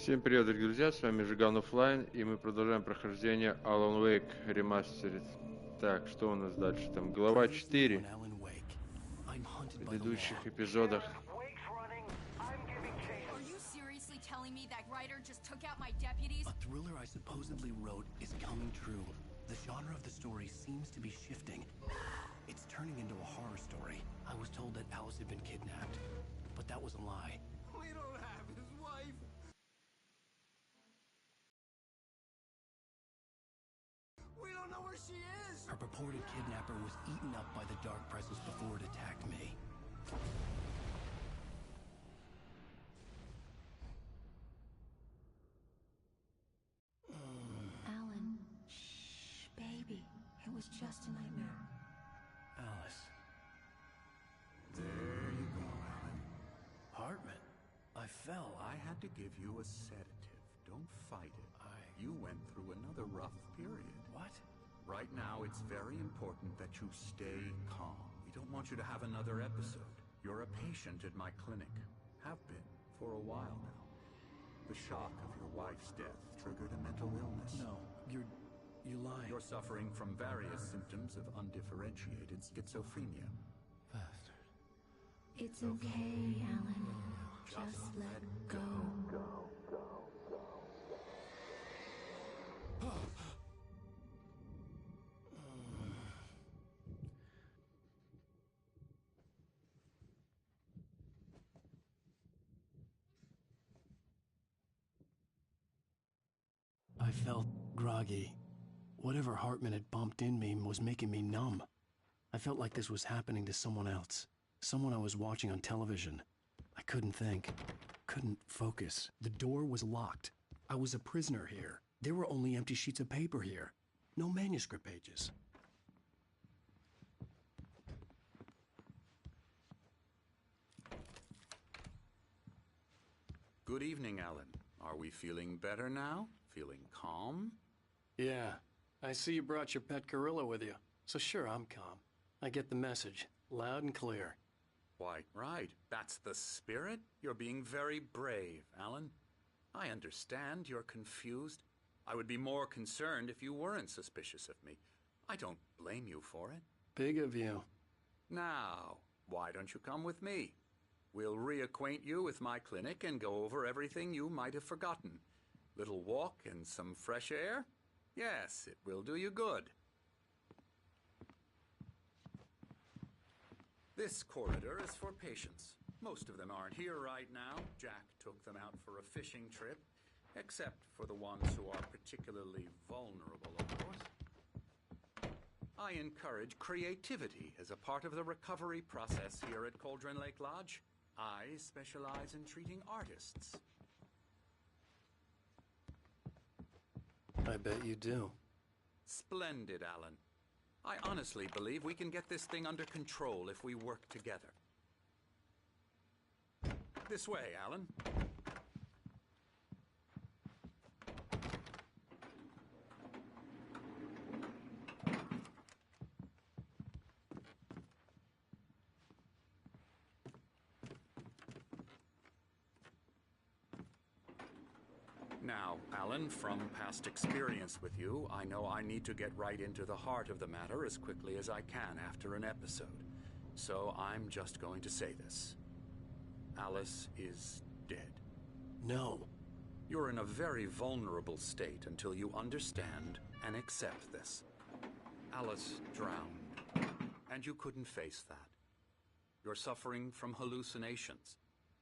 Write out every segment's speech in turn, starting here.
Всем привет, дорогие друзья, с вами ZhiganOffline, и мы продолжаем прохождение Alan Wake Remastered. Так, что у нас дальше? Там глава 4 в предыдущих эпизодах. A thriller I supposedly wrote is coming true. The genre of the story seems to be shifting. It's turning into a horror story. I was told that Alice had been kidnapped, but that was a lie. We don't have his wife. We don't know where she is. Her purported kidnapper was eaten up by the dark presence before it attacked me. Alan, shh, baby. It was just a nightmare. Alice. There you go, Alan. Hartman. I fell. I had to give you a sedative. Don't fight it. You went through another rough period. What? Right now, it's very important that you stay calm. We don't want you to have another episode. You're a patient at my clinic. Have been for a while now. The shock of your wife's death triggered a mental illness. No, you're lying. You're suffering from various symptoms of undifferentiated schizophrenia. Bastard. It's okay, Alan. Just let go. I felt groggy. Whatever Hartman had bumped in me was making me numb. I felt like this was happening to someone else. Someone I was watching on television. I couldn't think. Couldn't focus. The door was locked. I was a prisoner here. There were only empty sheets of paper here. No manuscript pages. Good evening, Alan. Are we feeling better now? Feeling calm? Yeah. I see you brought your pet gorilla with you. So sure, I'm calm. I get the message. Loud and clear. Why, right. That's the spirit. You're being very brave, Alan. I understand you're confused. I would be more concerned if you weren't suspicious of me. I don't blame you for it. Big of you. Now, why don't you come with me? We'll reacquaint you with my clinic and go over everything you might have forgotten. Little walk and some fresh air? Yes, it will do you good. This corridor is for patients. Most of them aren't here right now. Jack took them out for a fishing trip, except for the ones who are particularly vulnerable, of course. I encourage creativity as a part of the recovery process here at Cauldron Lake Lodge. I specialize in treating artists. I bet you do. Splendid, Alan. I honestly believe we can get this thing under control if we work together. This way, Alan. Now, Alan, from past experience with you, I know I need to get right into the heart of the matter as quickly as I can after an episode. So I'm just going to say this. Alice is dead. No. You're in a very vulnerable state until you understand and accept this. Alice drowned, and you couldn't face that. You're suffering from hallucinations,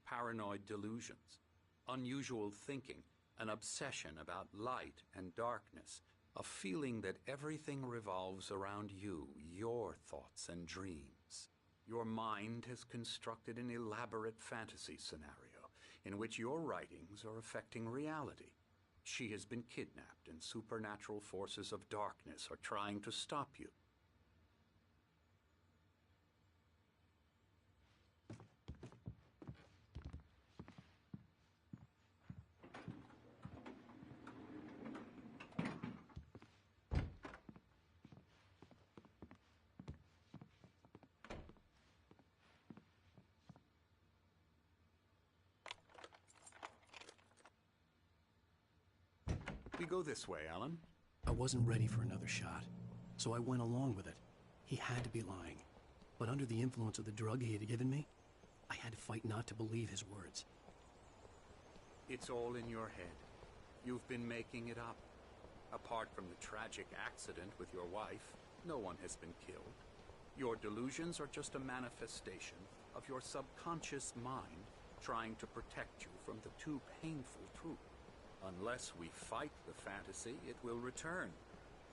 paranoid delusions, unusual thinking, an obsession about light and darkness, a feeling that everything revolves around you, your thoughts and dreams. Your mind has constructed an elaborate fantasy scenario in which your writings are affecting reality. She has been kidnapped, and supernatural forces of darkness are trying to stop you. We go this way, Alan. I wasn't ready for another shot, so I went along with it. He had to be lying. But under the influence of the drug he had given me, I had to fight not to believe his words. It's all in your head. You've been making it up. Apart from the tragic accident with your wife, no one has been killed. Your delusions are just a manifestation of your subconscious mind trying to protect you from the too painful truth. Unless we fight the fantasy, it will return.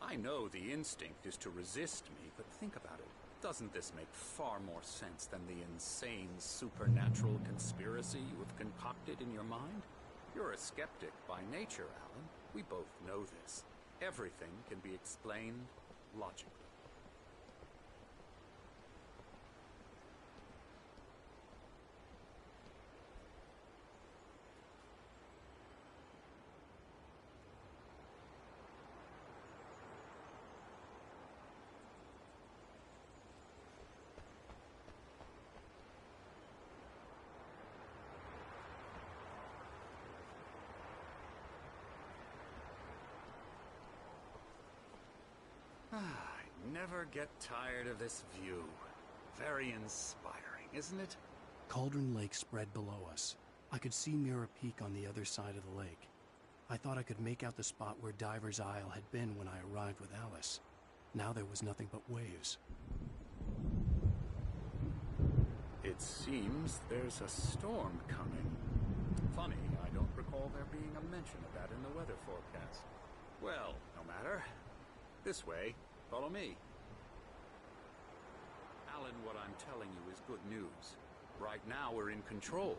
I know the instinct is to resist me, but think about it. Doesn't this make far more sense than the insane supernatural conspiracy you have concocted in your mind? You're a skeptic by nature, Alan. We both know this. Everything can be explained logically. I never get tired of this view. Very inspiring, isn't it? Cauldron Lake spread below us. I could see Mirror Peak on the other side of the lake. I thought I could make out the spot where Diver's Isle had been when I arrived with Alice. Now there was nothing but waves. It seems there's a storm coming. Funny, I don't recall there being a mention of that in the weather forecast. Well, no matter. This way. Follow me. Alan, what I'm telling you is good news. Right now we're in control.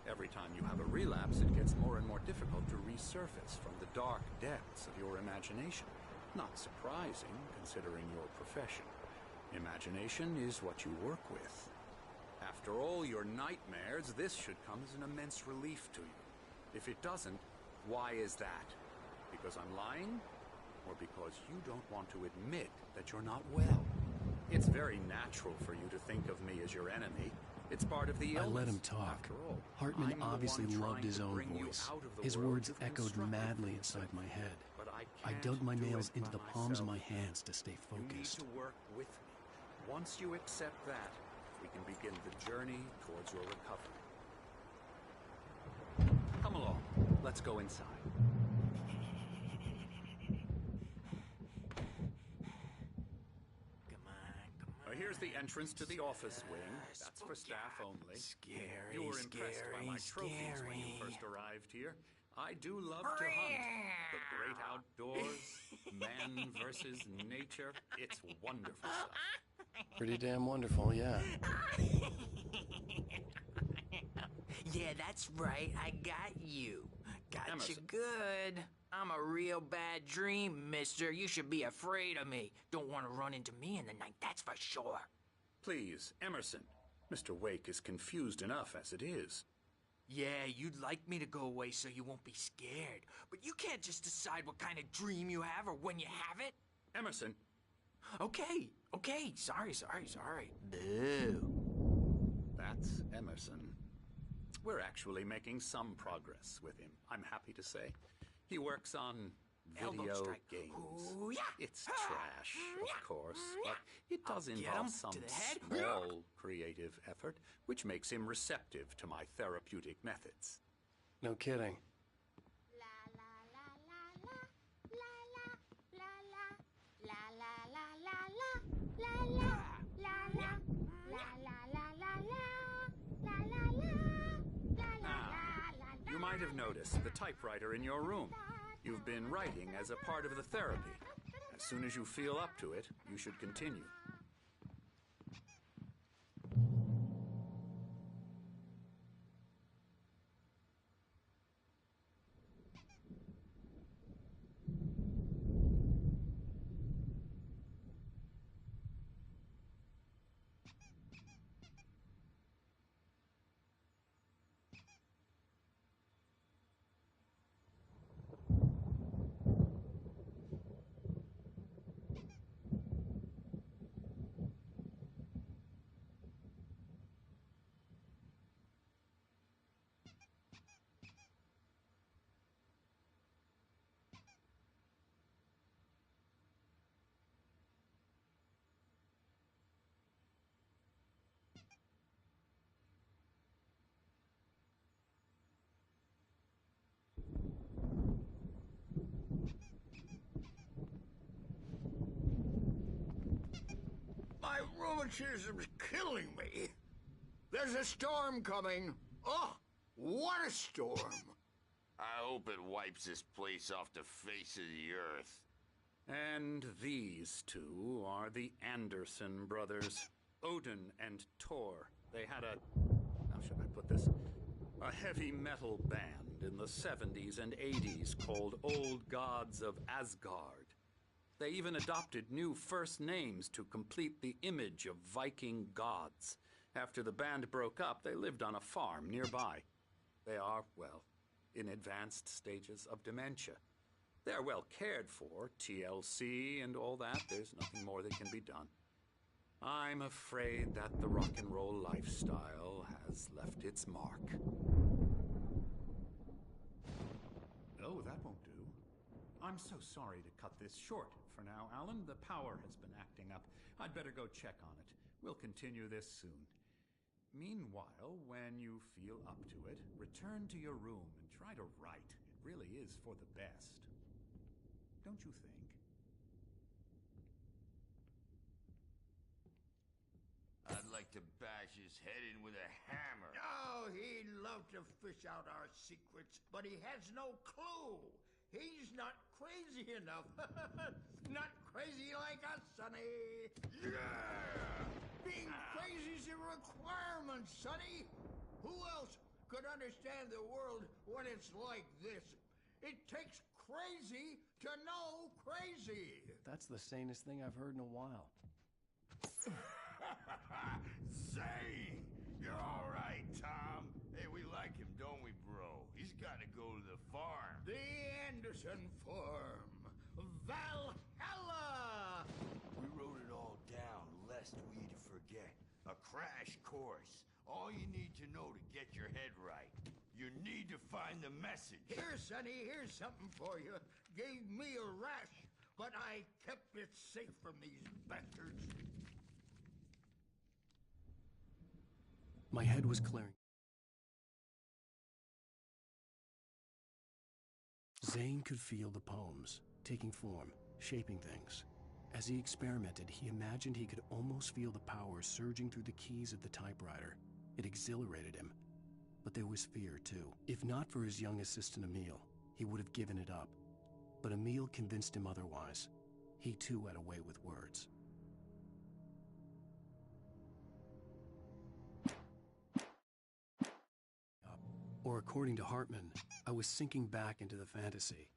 Every time you have a relapse, it gets more and more difficult to resurface from the dark depths of your imagination. Not surprising, considering your profession. Imagination is what you work with. After all your nightmares, this should come as an immense relief to you. If it doesn't, why is that? Because I'm lying? Or because you don't want to admit that you're not well? It's very natural for you to think of me as your enemy. It's part of the illness. I let him talk. After all, Hartman I'm the obviously one loved trying his to own bring you voice. out of the His world words you've echoed constructed madly for inside yourself. my head. But I can't dug my do nails it into by the palms of myself. my hands to stay You need focused. to work with me. Once you accept that, we can begin the journey towards your recovery. Come along. Let's go inside. Here's the entrance to the office wing. That's for staff only. You were impressed by my trophies when you first arrived here. I do love to hunt. The great outdoors, man versus nature. It's wonderful stuff. Pretty damn wonderful, yeah. Yeah, that's right. I got you. Got Emerson. you good. I'm a real bad dream, mister. You should be afraid of me. Don't want to run into me in the night, that's for sure. Please, Emerson. Mr. Wake is confused enough as it is. Yeah, you'd like me to go away so you won't be scared. But you can't just decide what kind of dream you have or when you have it. Emerson. Okay. Sorry. Boo. That's Emerson. We're actually making some progress with him, I'm happy to say. He works on Elbow video strike. games. Ooh, yeah. It's trash, of course, but it does I'll get involve him some to the head. small creative effort, which makes him receptive to my therapeutic methods. No kidding. You might have noticed the typewriter in your room. You've been writing as a part of the therapy. As soon as you feel up to it, you should continue. rheumatism is killing me. There's a storm coming. Oh, what a storm. I hope it wipes this place off the face of the earth. And these two are the Anderson brothers, Odin and Thor. They had a, how should I put this, a heavy metal band in the 70s and 80s called Old Gods of Asgard. They even adopted new first names to complete the image of Viking gods. After the band broke up, they lived on a farm nearby. They are, well, in advanced stages of dementia. They're well cared for, TLC and all that. There's nothing more that can be done. I'm afraid that the rock and roll lifestyle has left its mark. Oh, that won't do. I'm so sorry to cut this short for now, Alan. The power has been acting up. I'd better go check on it. We'll continue this soon. Meanwhile, when you feel up to it, return to your room and try to write. It really is for the best. Don't you think? I'd like to bash his head in with a hammer. Oh, he'd love to fish out our secrets, but he has no clue. He's not crazy enough. Not crazy like us, Sonny. Yeah! Being crazy's a requirement, Sonny. Who else could understand the world when it's like this? It takes crazy to know crazy. That's the sanest thing I've heard in a while. Zane! You're all right, Tom. Hey, we like him, don't we, bro? He's got to go to the farm. The Anderson farm. Valhalla! We wrote it all down, lest we'd forget. A crash course. All you need to know to get your head right. You need to find the message. Here, Sonny, here's something for you. Gave me a rash, but I kept it safe from these bastards. My head was clearing. Zane could feel the poems, taking form, shaping things. As he experimented, he imagined he could almost feel the power surging through the keys of the typewriter. It exhilarated him. But there was fear, too. If not for his young assistant Emil, he would have given it up. But Emil convinced him otherwise. He, too, had a way with words. Or according to Hartman, I was sinking back into the fantasy.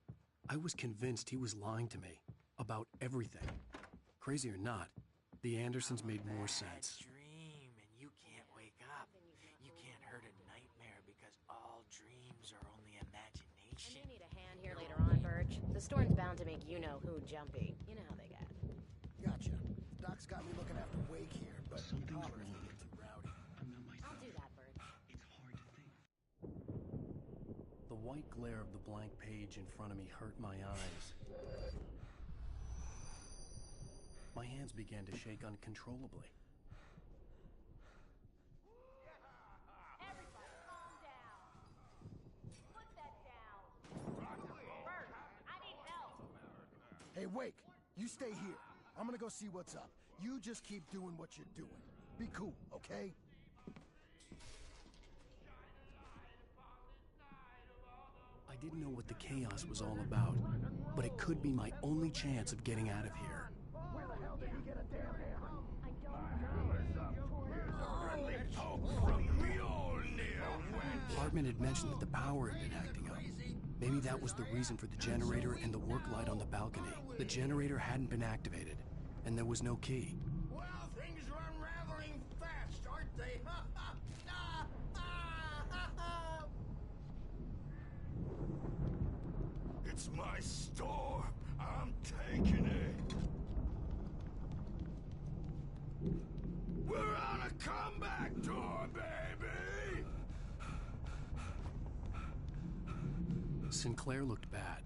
I was convinced he was lying to me about everything. Crazy or not, the Andersons made more sense. Dream and you can't wake up. You can't hurt a nightmare because all dreams are only I imagination. may need a hand here later on, Birch. The storm's bound to make you-know-who jumpy. You know how they get. Gotcha. Doc's got me looking after Wake here, but Hollers will get too rowdy. I'll do that, Birch. The white glare of the blank page in front of me hurt my eyes. My hands began to shake uncontrollably. Everybody calm down. Put that down. Birch, I need help. Hey, Wake, you stay here. I'm gonna go see what's up. You just keep doing what you're doing. Be cool, okay? I didn't know what the chaos was all about, but it could be my only chance of getting out of here. Where the hell did he get a damn hammer? I don't Hartman had mentioned that the power had been acting up. Maybe that was the reason for the generator and the work light on the balcony. The generator hadn't been activated, and there was no key. Well, things are unraveling fast, aren't they? It's my storm. I'm taking it. We're on a comeback tour, baby! Sinclair looked bad.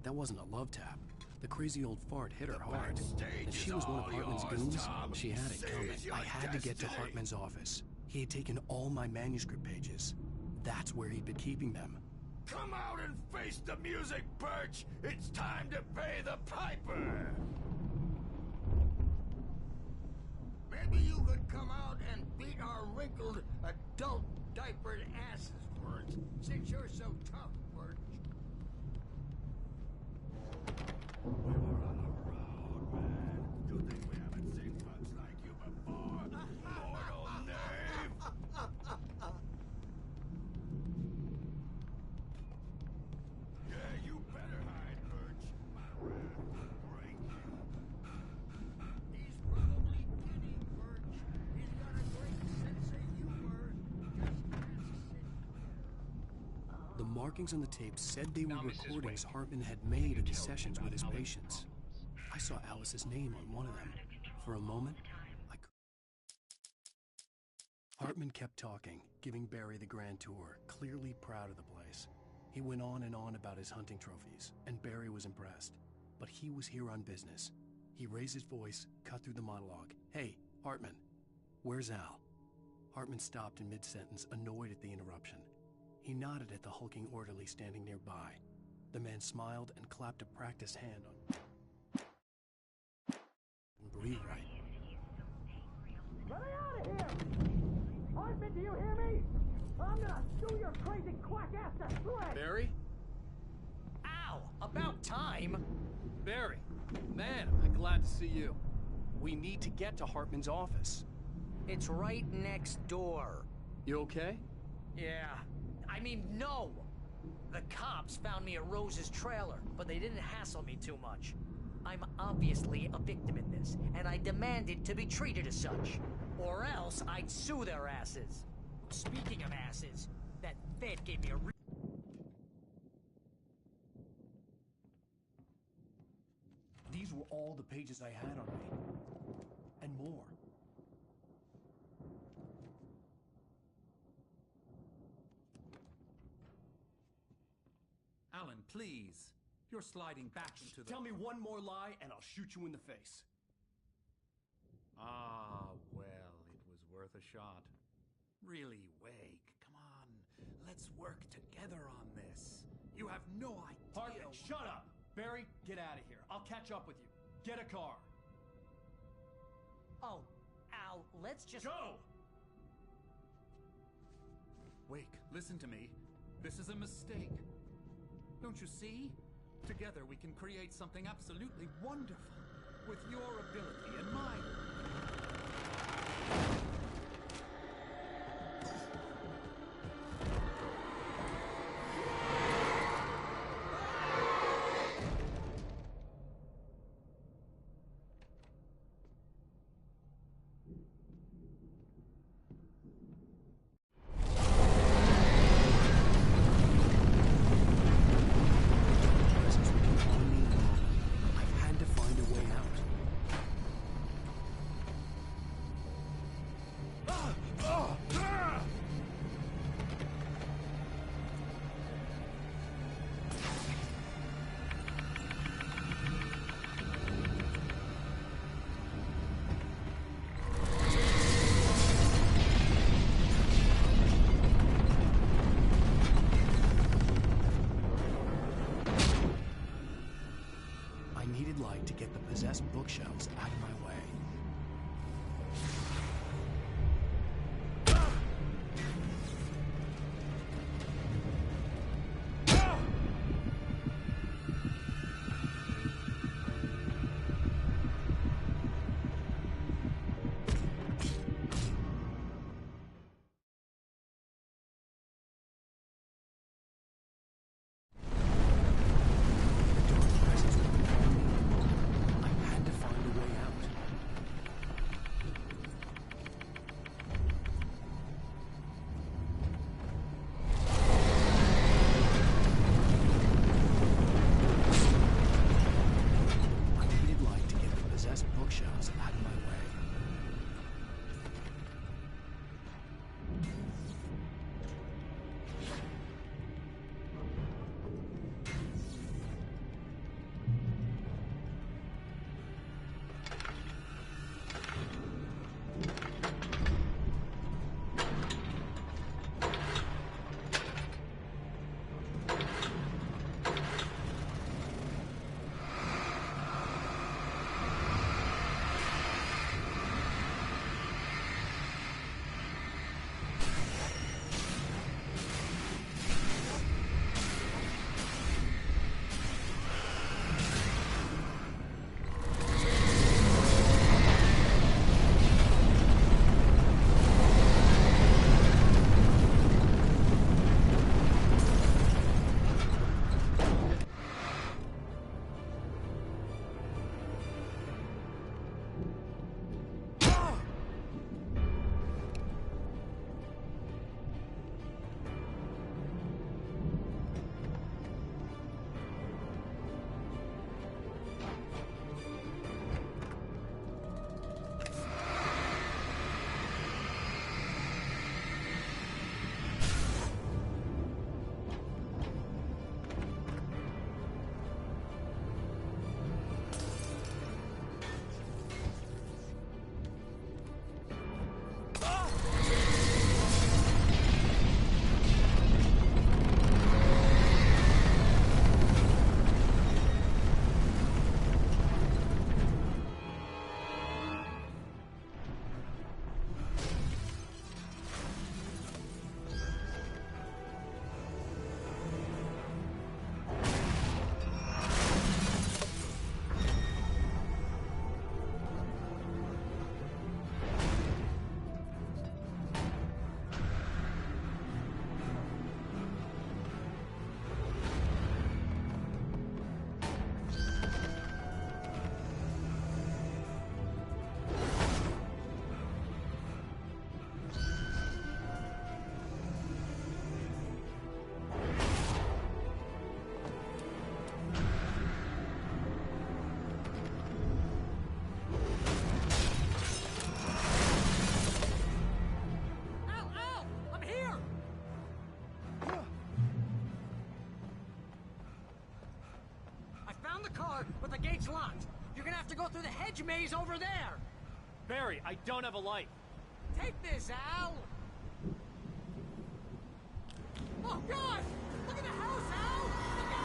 That wasn't a love tap. The crazy old fart hit her hard. backstage If she is was one of all Hartman's yours, goons, Tom. she had it coming. Seize your I had to get to destiny. Hartman's office. He had taken all my manuscript pages. That's where he'd been keeping them. Come out and face the music, Birch! It's time to pay the piper! Maybe you could come out and beat our wrinkled adult diapered asses for us, since you're so tough, Birch. We were on the road, man. You think we haven't seen bugs like you before? Mortal knave! Yeah, you better hide, Birch. My wrath will break you. He's probably kidding, Birch. He's got a great sense of humor. Just ask Sid. The markings on the tape said they were recordings Hartman had made of the sessions with his patients. I saw Alice's name on one of them. For a moment, I could... Hartman kept talking, giving Barry the grand tour, clearly proud of the place. He went on and on about his hunting trophies, and Barry was impressed. But he was here on business. He raised his voice, cut through the monologue. "Hey, Hartman, where's Al?" Hartman stopped in mid-sentence, annoyed at the interruption. He nodded at the hulking orderly standing nearby. The man smiled and clapped a practiced hand on... and breathed right. Let me out of here! Hartman, do you hear me? I'm gonna sue your crazy quack ass to shreds! Barry? Ow! About time! Barry! Man, I'm glad to see you. We need to get to Hartman's office. It's right next door. You okay? Yeah. I mean, no! The cops found me at Rose's trailer, but they didn't hassle me too much. I'm obviously a victim in this, and I demanded to be treated as such. Or else I'd sue their asses. Speaking of asses, that Fed gave me a These were all the pages I had on me. And more. Alan, please. You're sliding back into the... Tell me one more lie and I'll shoot you in the face. Ah, well, it was worth a shot. Really, Wake, come on. Let's work together on this. You have no idea... Hartman, shut up! Barry, get out of here. I'll catch up with you. Get a car. Oh, Al, let's just... Go! Wake, listen to me. This is a mistake. Don't you see? Together we can create something absolutely wonderful. With your ability and mine. the car, but the gate's locked. You're gonna have to go through the hedge maze over there. Barry, I don't have a light. Take this, Al. Oh, God! Look at the house, Al! Look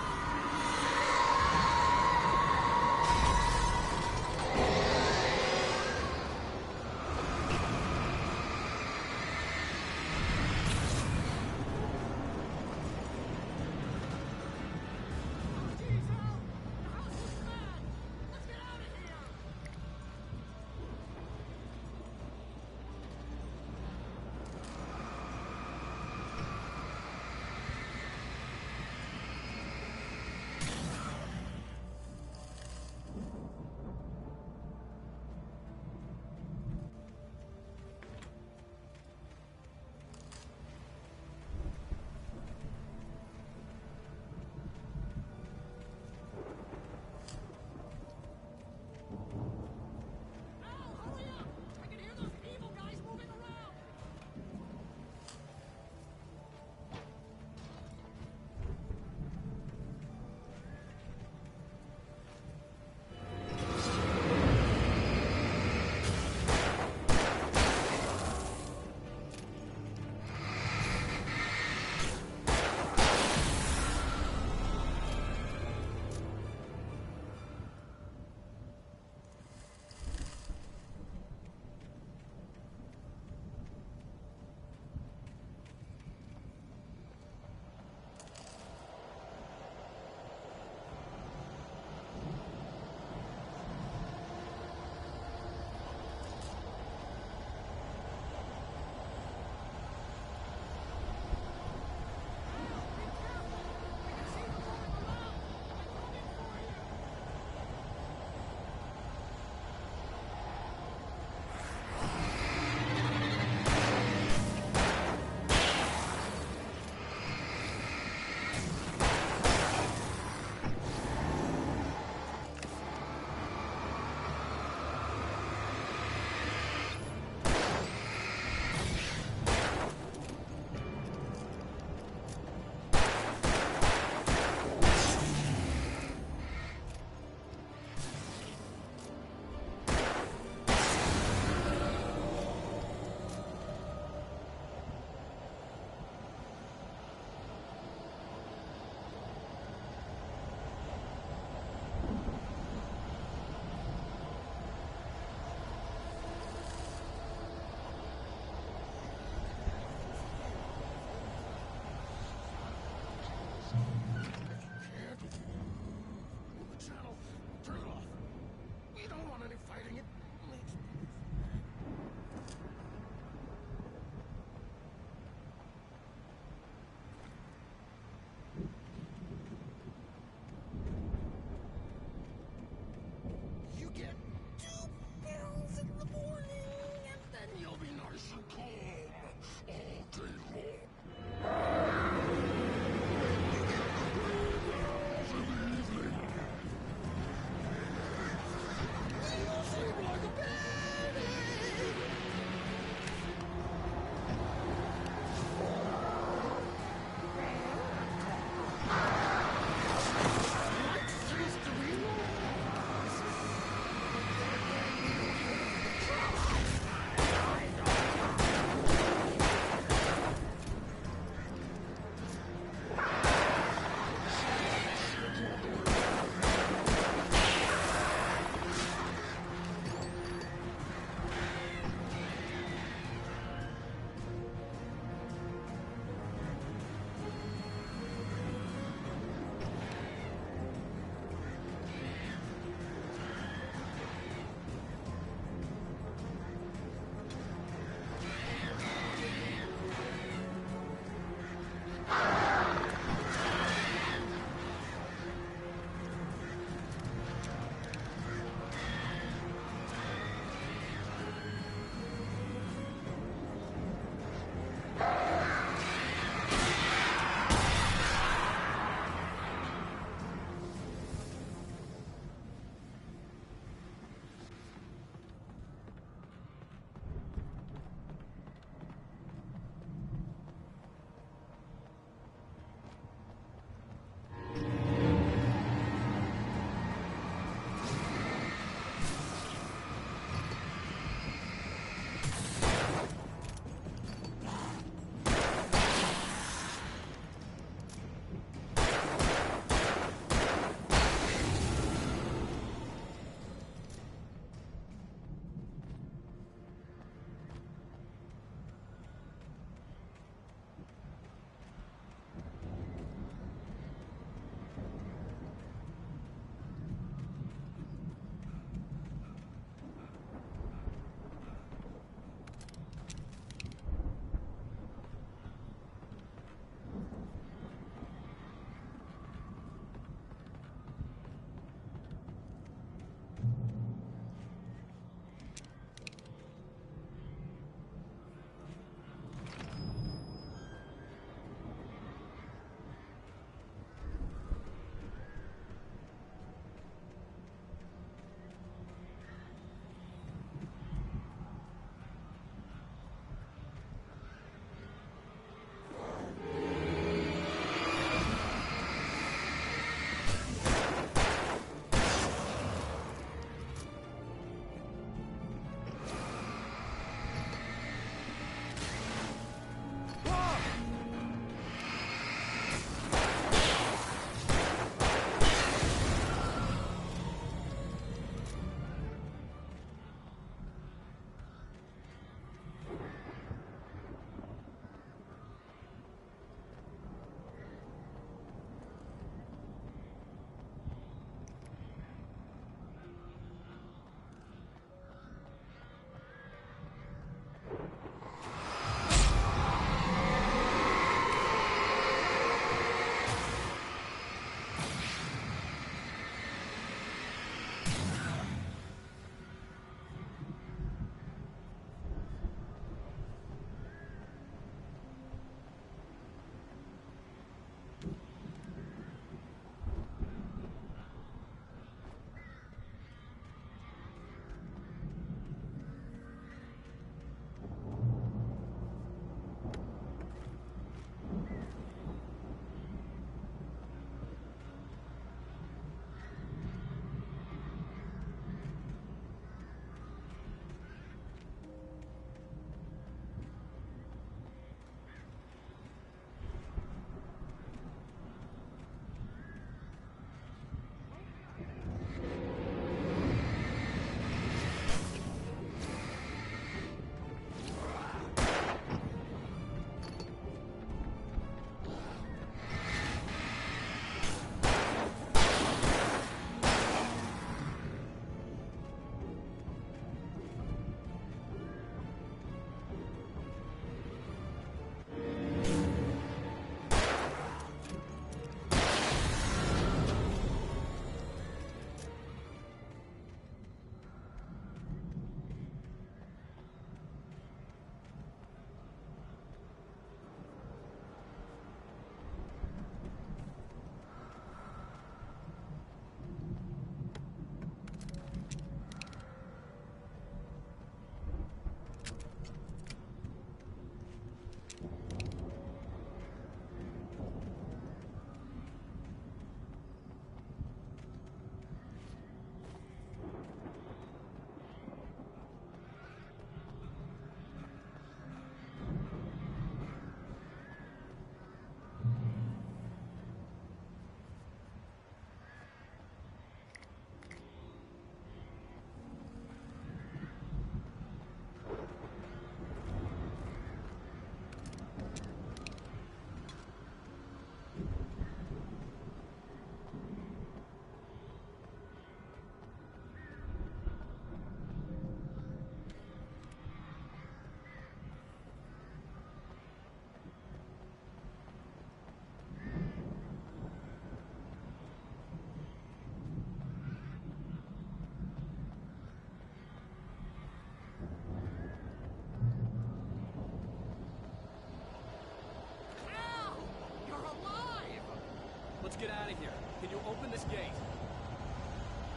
let's get out of here. Can you open this gate?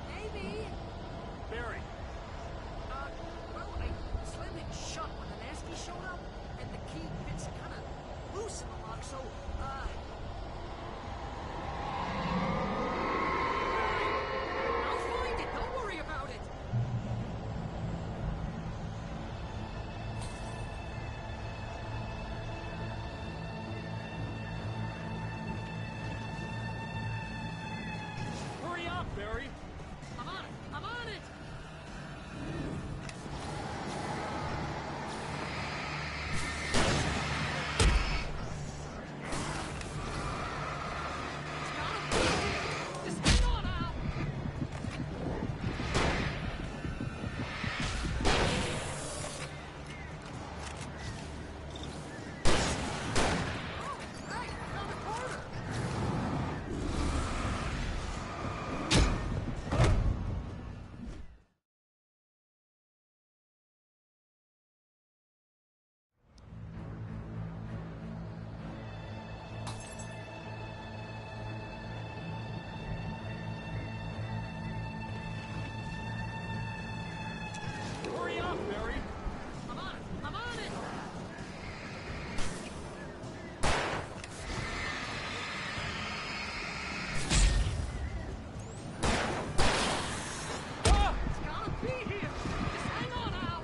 Maybe. Barry. Well, I slammed it shut when the Nasty showed up, and the key fits kind of loose in the lock, so, I'll find it. Don't worry about it. Hurry up, Barry. I'm on it. I'm on it. Just hang on, Al. Hey, found the corner. Hurry up, Barry. I'm on it. I'm on it. Ah! It's gotta be here. Just hang on, Al.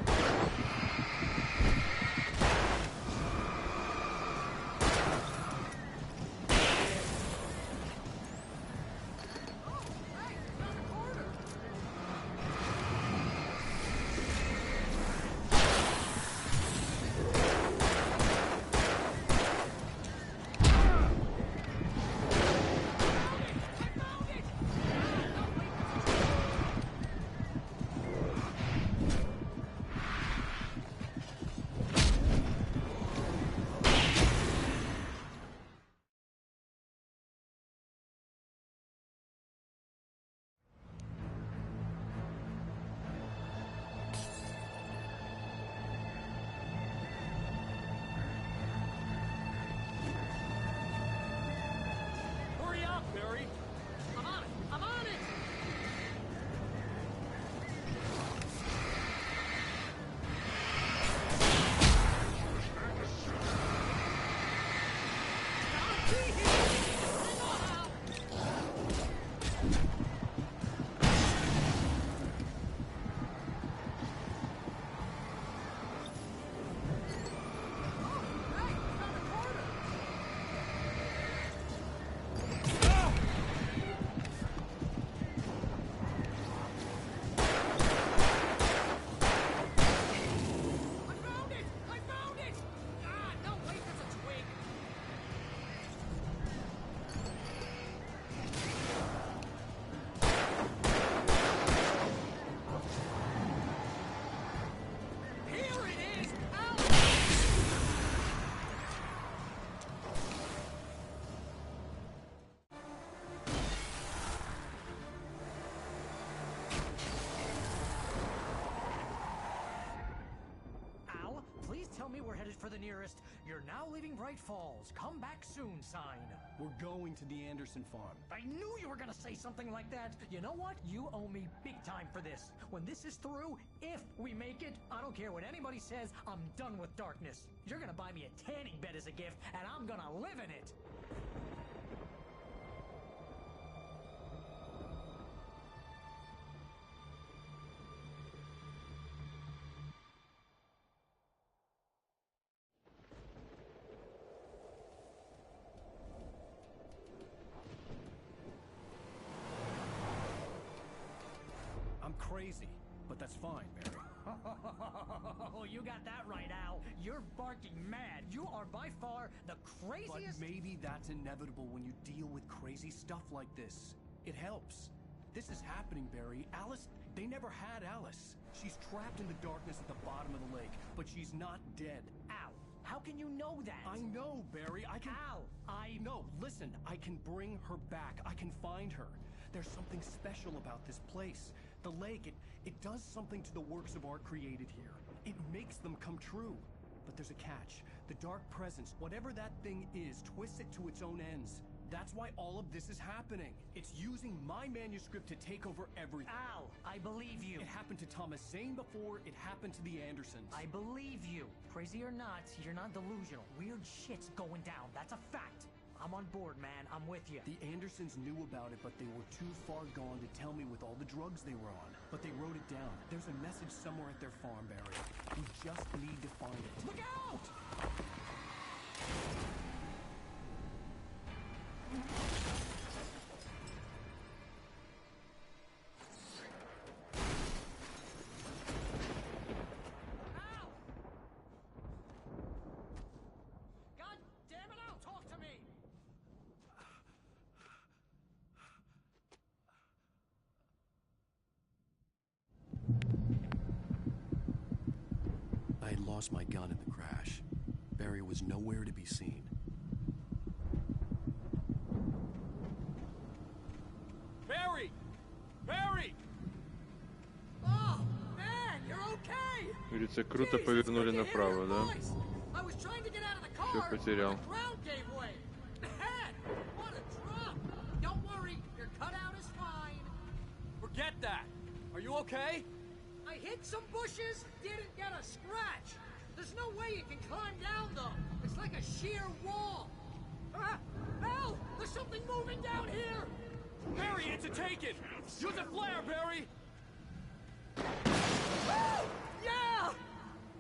Oh, hey, found the corner. I found it. No, wait, Hurry up, Barry. I'm on it. I'm on it. Gotta be here. Hang on, Al. Oh, hey, found the corner. I found it! I found it! Ah, no, wait, that's a twig. Here it is! Out! Al, please tell me we're headed for the nearest "You're now leaving Bright Falls. Come back soon" sign. We're going to the Anderson farm. I knew you were gonna say something like that. You know what? You owe me big time for this. When this is through, if we make it, I don't care what anybody says, I'm done with darkness. You're gonna buy me a tanning bed as a gift, and I'm gonna live in it. I'm crazy, but that's fine, Barry. Oh, you got that right, Al. You're barking mad. You are by far the But craziest. maybe that's inevitable when you deal with crazy stuff like this. It helps. This is happening, Barry. Alice, they never had Alice. She's trapped in the darkness at the bottom of the lake, but she's not dead. Al, how can you know that? I know, Barry. I can... Al, No, listen. I can bring her back. I can find her. There's something special about this place. The lake, it does something to the works of art created here. It makes them come true. But there's a catch. The dark presence, whatever that thing is, twists it to its own ends. That's why all of this is happening. It's using my manuscript to take over everything. Al, I believe you. It happened to Thomas Zane before it happened to the Andersons. I believe you. Crazy or not, you're not delusional. Weird shit's going down. That's a fact. I'm on board, man. I'm with you. The Andersons knew about it, but they were too far gone to tell me with all the drugs they were on. But they wrote it down. There's a message somewhere at their farm, Barry. We just need to find it. Look out! I had lost my gun in the crash. Barry was nowhere to be seen. Barry! Barry! Oh, man, you're okay! Говорится, круто повернули направо, да? I was trying to get out of the Всё car. потерял. The ground gave way. Man, what a drop! Don't worry, your cutout is fine. Forget that! Are you okay? I hit some bushes, didn't get a scratch. There's no way you can climb down, though. It's like a sheer wall. Al, there's something moving down here. Barry, it's a take-it! Use a flare, Barry! Yeah!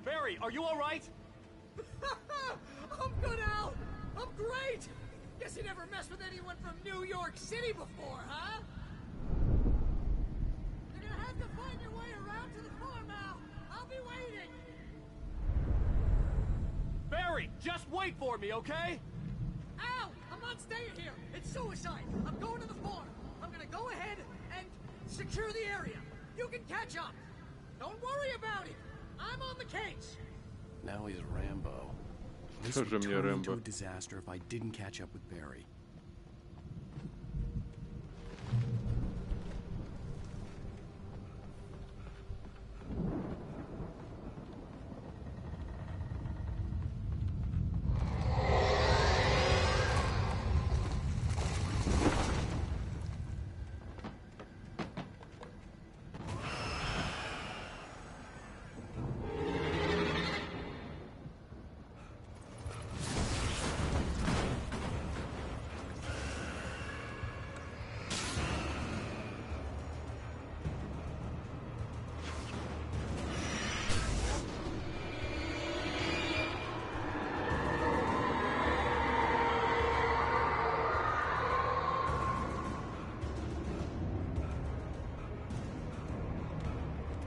Barry, are you alright? I'm good, Al. I'm great. Guess you never messed with anyone from New York City before, huh? You're gonna have to find your way around to the farm, Al. I'll be waiting. Barry, just wait for me, okay? Al, I'm not staying here. It's suicide. I'm going to the farm. I'm gonna go ahead and secure the area. You can catch up. Don't worry about it. I'm on the case. Now he's Rambo. This Тоже would мне turn Рэмбо. into a disaster if I didn't catch up with Barry.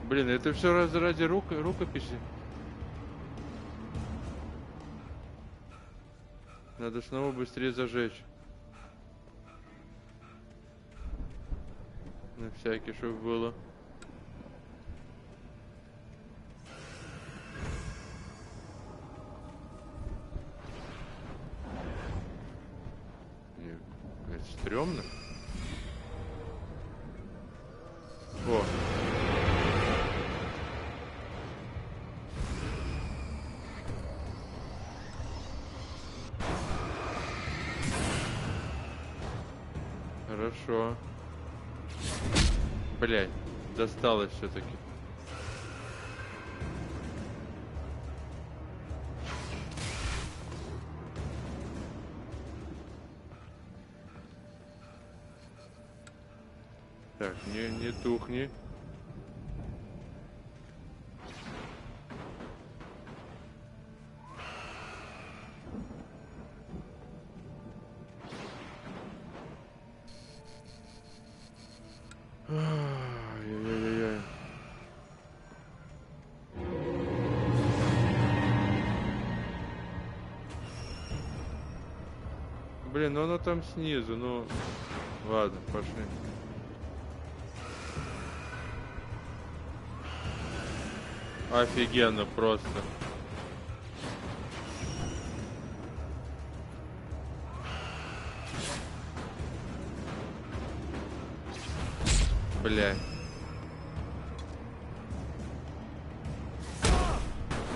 Блин, это все ради рукописи. Надо снова быстрее зажечь. На всякий, чтобы было. Нет, это стрёмно. О. Хорошо. Блядь, досталось все-таки. Так, не тухни. Ай-яй-яй-яй. Блин, ну оно там снизу, ну ладно, пошли. Офигенно просто. Бля.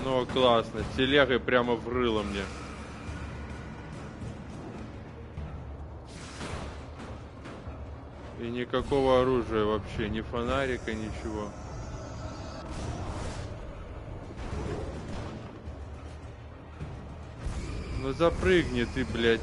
Ну, классно. Телегой прямо врыло мне. И никакого оружия вообще, ни фонарика, ничего. Ну запрыгни ты, блядь.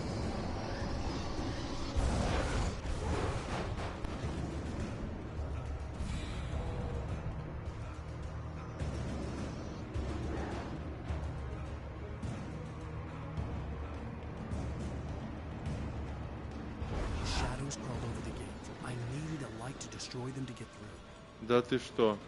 Да ты что?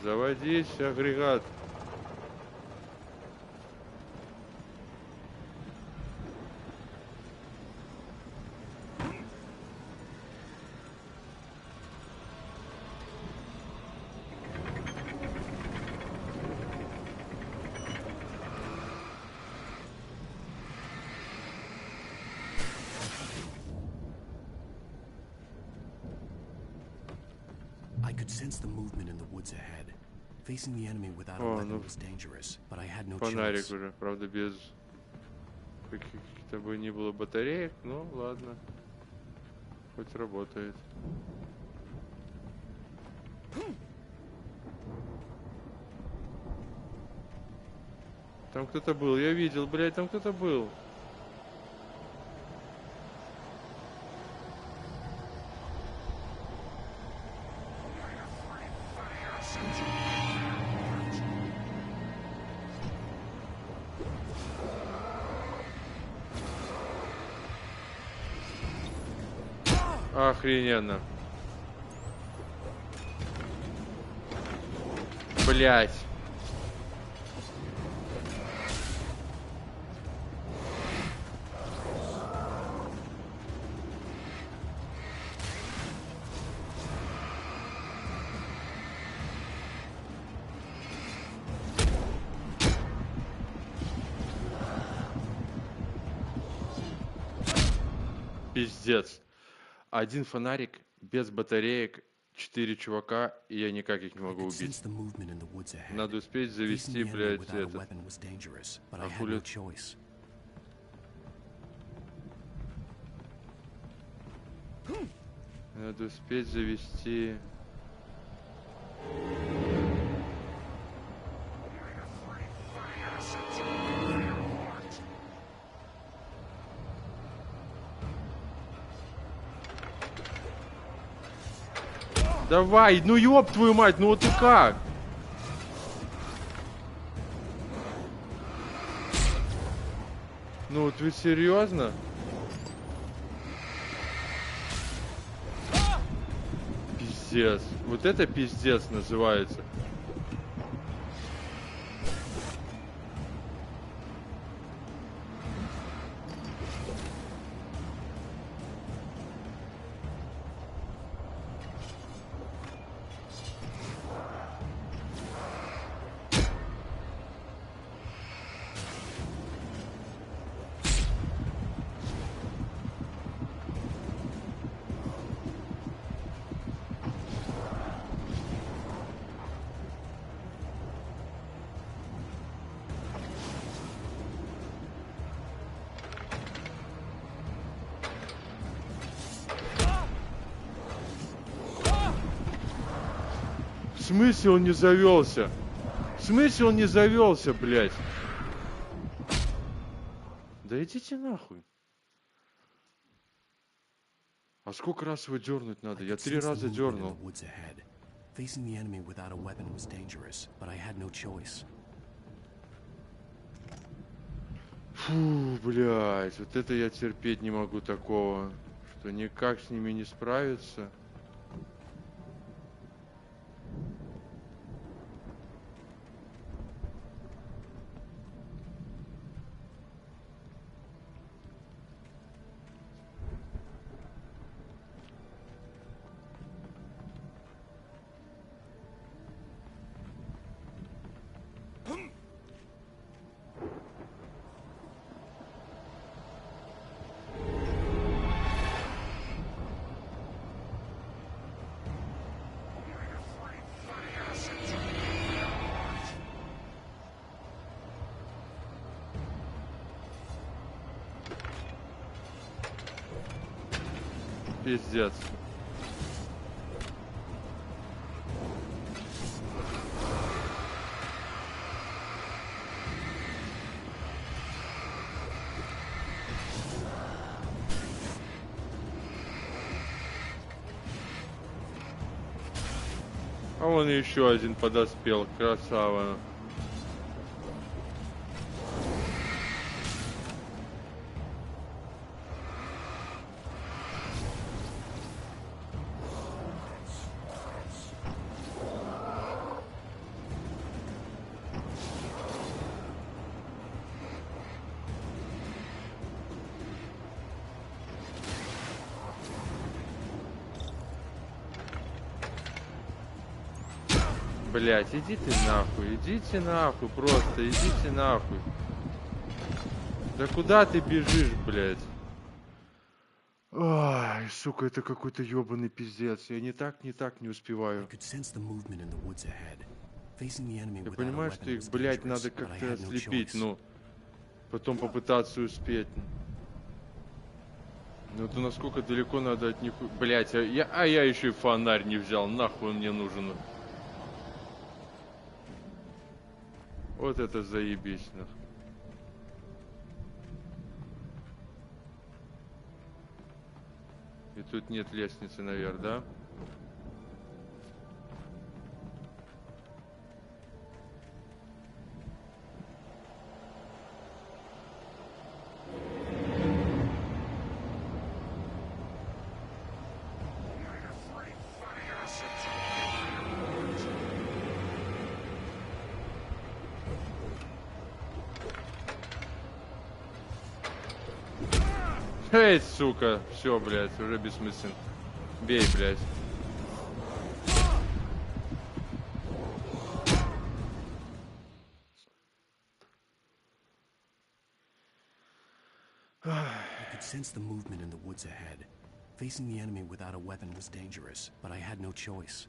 Заводись, агрегат. I could sense the movement in the woods ahead. Facing the enemy without a weapon was dangerous, but I had no choice. Фонарик уже, правда, без каких-то бы ни было батареек, ну ладно. Хоть работает. Там кто-то был, я видел, блядь, там кто-то был. Охрененно. Блять. Пиздец. Один фонарик, без батареек, 4 чувака, и я никак их не могу убить. Надо успеть завести, блядь, этот. А хули... Надо успеть завести... Давай, ну ёб твою мать, ну вот ты как? Ну вот вы серьезно? Пиздец. Вот это пиздец называется. В смысле он не завелся? В смысле он не завелся, блядь? Да идите нахуй. А сколько раз его дернуть надо? Я 3 раза дернул. Фу, блядь, вот это я терпеть не могу такого, что никак с ними не справиться. Пиздец. А вон еще один подоспел, красава. Блять, идите нахуй, просто идите нахуй. Да куда ты бежишь, блять? Ай, сука, это какой-то ёбаный пиздец. Я не так не успеваю. Я понимаю, что их, блять, надо как-то ослепить, но потом попытаться успеть. Ну это насколько далеко надо от них... Блять, я еще и фонарь не взял, нахуй он мне нужен. Вот это заебись, нахуй. И тут нет лестницы наверх, да? Эй, сука, все, блядь, уже бессмысленно. Бей, блядь. I could sense the movement in the woods ahead. Facing the enemy without a weapon was dangerous, but I had no choice.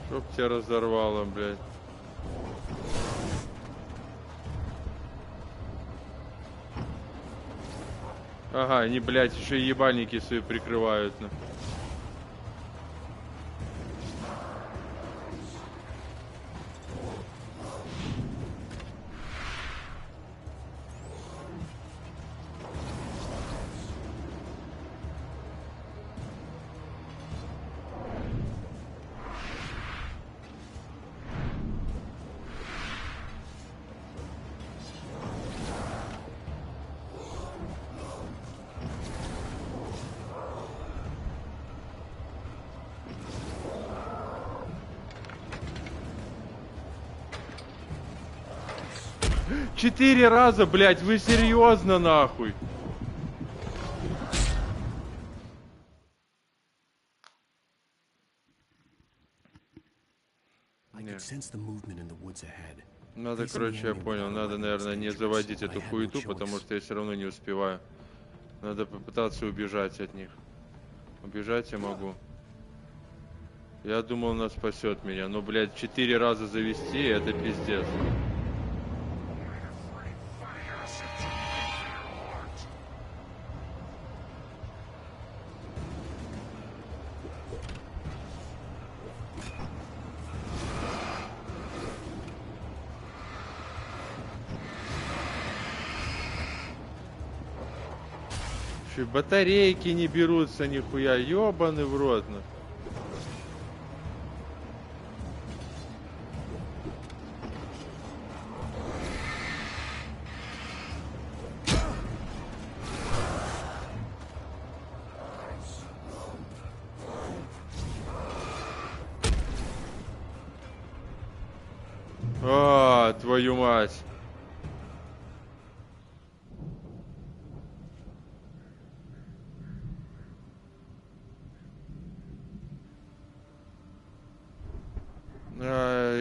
Чтоб тебя разорвало, блядь. Ага, они, блядь, еще и ебальники свои прикрывают. Четыре раза, блядь, вы серьезно, нахуй? Надо, короче, я понял, надо, наверное, не заводить эту хуету, потому что я все равно не успеваю. Надо попытаться убежать от них. Убежать я могу. Я думал, она спасет меня, но, блядь, 4 раза завести, это пиздец. Батарейки не берутся нихуя, ёбаный в рот. твою мать.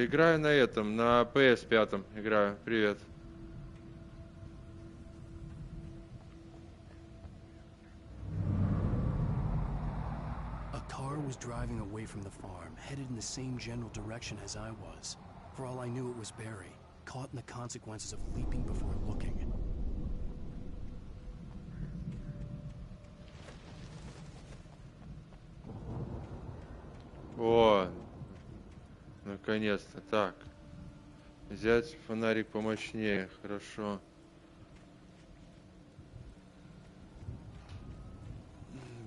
Играю на этом, на PS5 играю. Привет. A car was driving away from the farm, headed in the same general direction as I was. For all I knew, it was Barry, caught in the consequences of leaping before looking. О, наконец-то. Так. Взять фонарик помощнее. Хорошо.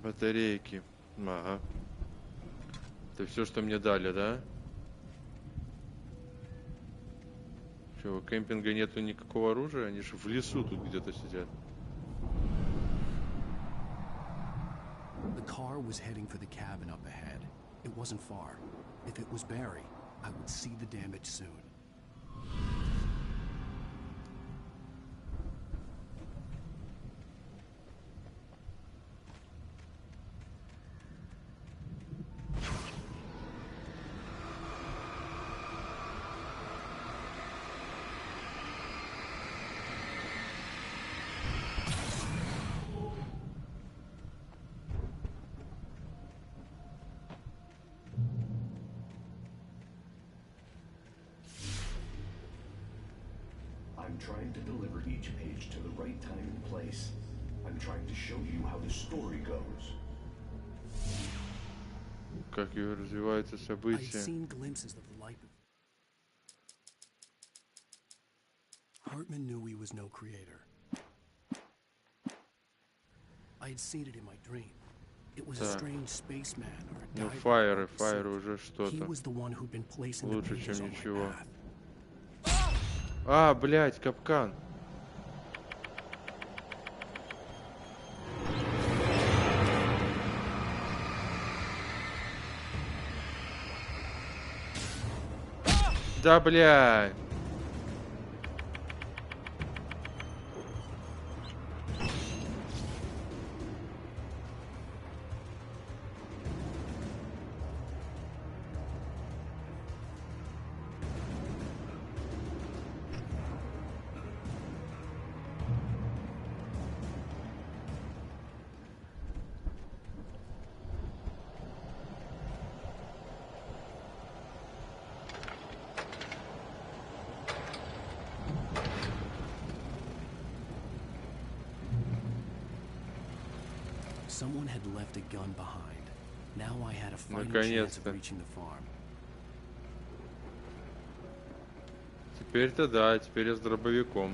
Батарейки. Ага. Это все, что мне дали, да? Что, у кемпинга нету никакого оружия? Они же в лесу тут где-то сидят. The car was heading for the cabin up ahead. It wasn't far. If it was Barry, I would see the damage soon. I'm trying to deliver each page to the right time and place. I'm trying to show you how the story goes. Как ее развиваются события. I'd seen glimpses of the light. Hartman knew he was no creator. I'd seen it in my dream. It was a strange spaceman or a Ну, diver. Фаер уже что-то. He was the one who'd been placing the Лучше, pages чем on my ничего. path. А, блядь, капкан. Да, блядь. Someone had left a gun behind. Now I had a fighting chance of Наконец-то. reaching the farm. Теперь-то да, теперь я с дробовиком.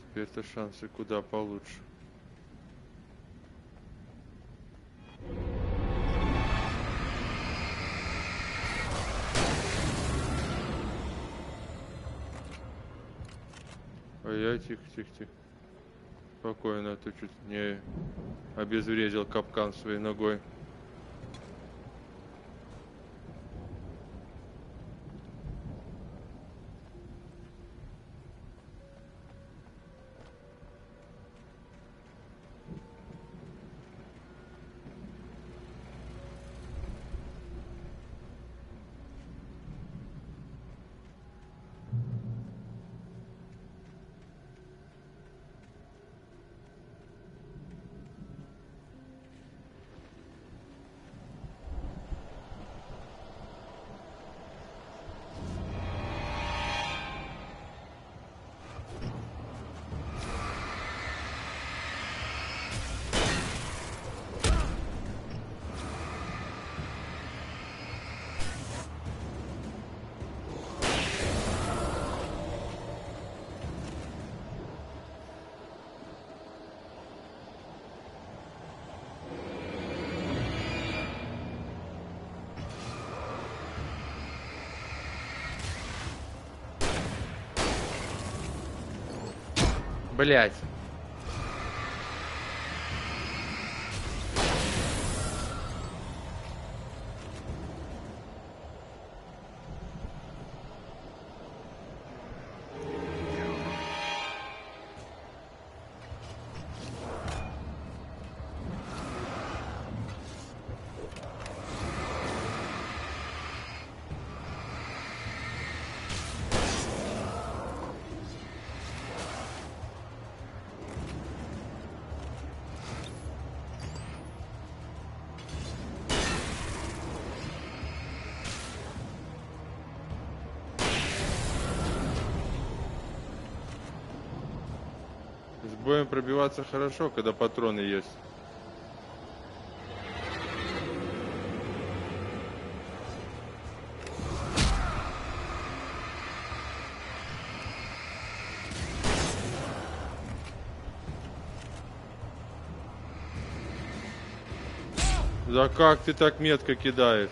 Теперь-то шансы куда получше. Ой, тихо. Спокойно, а то чуть не обезвредил капкан своей ногой. Блять. боем пробиваться хорошо, когда патроны есть. Да как ты так метко кидаешь?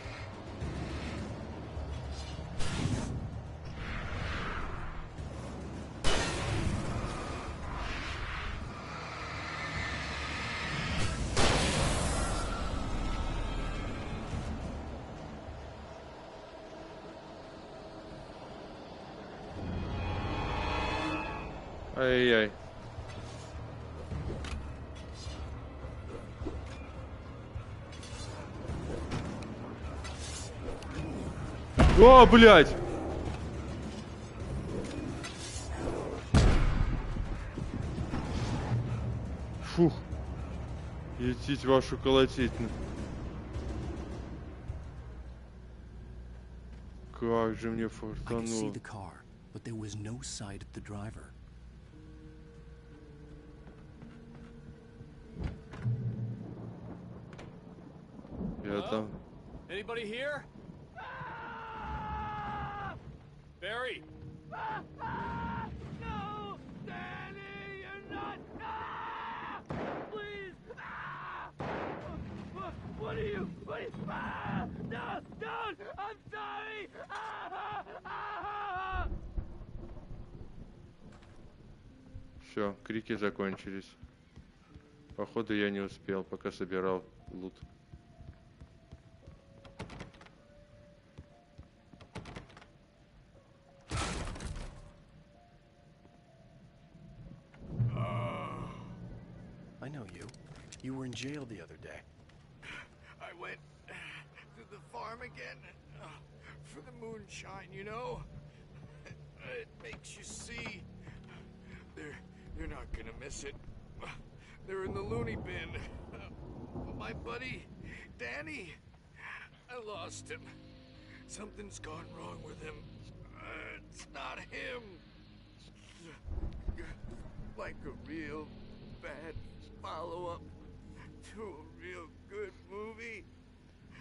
Ай-яй. О, блядь! Фух. Етить вашу колотить. Как же мне фартануло. Я там. Anybody here? Barry! No! Danny, you're not! Please! What are you? No! Don't! I'm sorry! Все, крики закончились. Походу я не успел, пока собирал лут. I know you. You were in jail the other day. I went to the farm again for the moonshine, you know? It makes you see. You're not gonna miss it. They're in the loony bin. My buddy, Danny, I lost him. Something's gone wrong with him. It's not him. Like a real bad follow-up to a real good movie.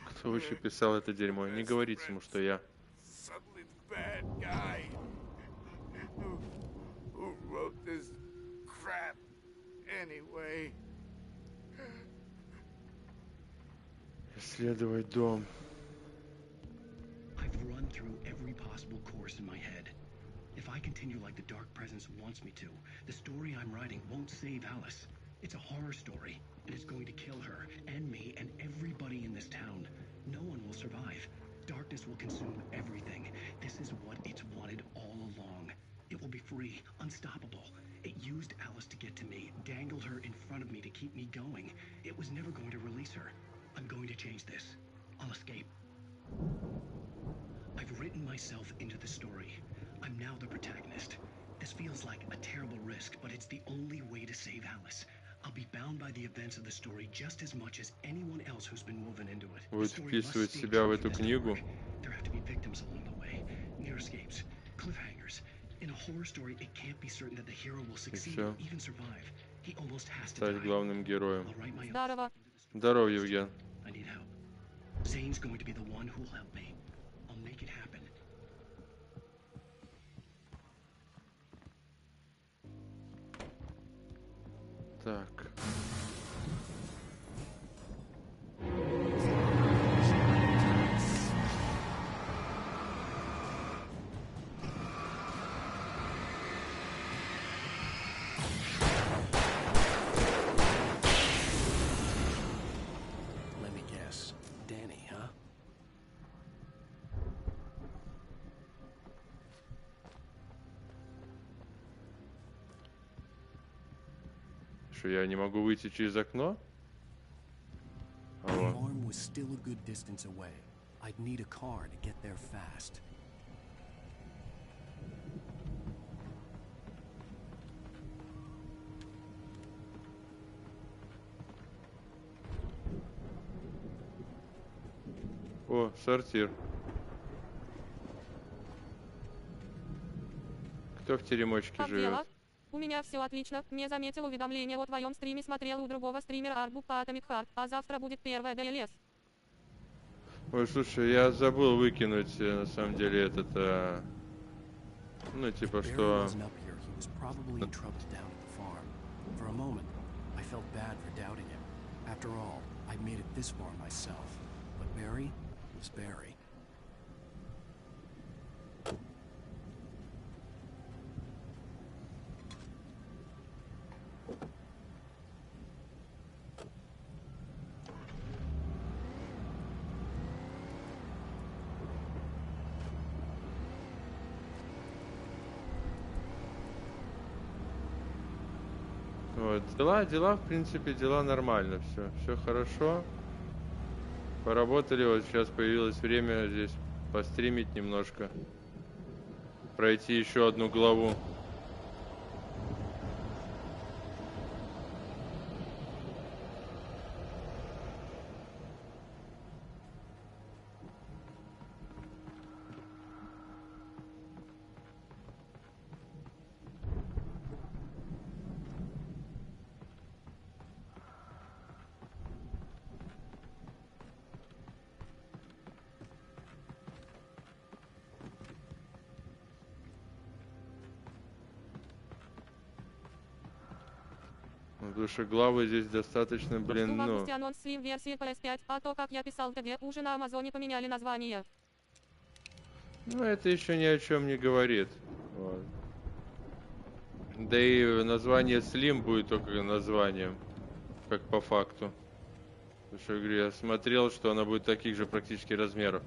Кто вообще писал это дерьмо? Не говорите ему, что я. Suddenly the bad guy who wrote this crap anyway. Исследовать дом. I've run through every possible course in my head. If I continue like the Dark Presence wants me to, the story I'm writing won't save Alice. It's a horror story, and it's going to kill her, and me, and everybody in this town. No one will survive. Darkness will consume everything. This is what it's wanted all along. It will be free, unstoppable. It used Alice to get to me, dangled her in front of me to keep me going. It was never going to release her. I'm going to change this. I'll escape. I've written myself into the story. I'm now the protagonist. This feels like a terrible risk, but it's the only way to save Alice. I'll be bound by the events of the story just as much as anyone else who's been woven into it. Вы вписывать себя в эту книгу? There have to be victims along the way, near escapes, cliffhangers. In a horror story, it can't be certain that the hero will succeed or even survive. He almost has to Стать главным героем. Здорово. Здорово, Евген. I need help. Zane's going to be the one who'll help me. I'll make it happen. Так. Let me guess. Danny, huh? Что, я не могу выйти через окно? The farm was still a good distance away. I'd need a car to get there fast. О, сортир. Кто в теремочке Как живет? дела? У меня все отлично. Не заметил уведомления о твоем стриме, смотрел у другого стримера Арбук по Atomic Heart, а завтра будет первая DLS. Ой, слушай, я забыл выкинуть, на самом деле, этот, ну, типа, что... For a moment, I felt bad for doubting him. After all, I'd made it this far myself. But Barry was Barry. Вот, дела, в принципе, дела нормально, все хорошо. Поработали, вот сейчас появилось время здесь постримить немножко, пройти еще одну главу. Потому что главы здесь достаточно, блин, В ну... августе анонс Slim-версии PS5, а то, как я писал ТГ, уже на Амазоне поменяли название. Ну, это еще ни о чем не говорит. Вот. Да и название Slim будет только названием, как по факту. Потому что, говорю, я смотрел, что она будет таких же практически размеров.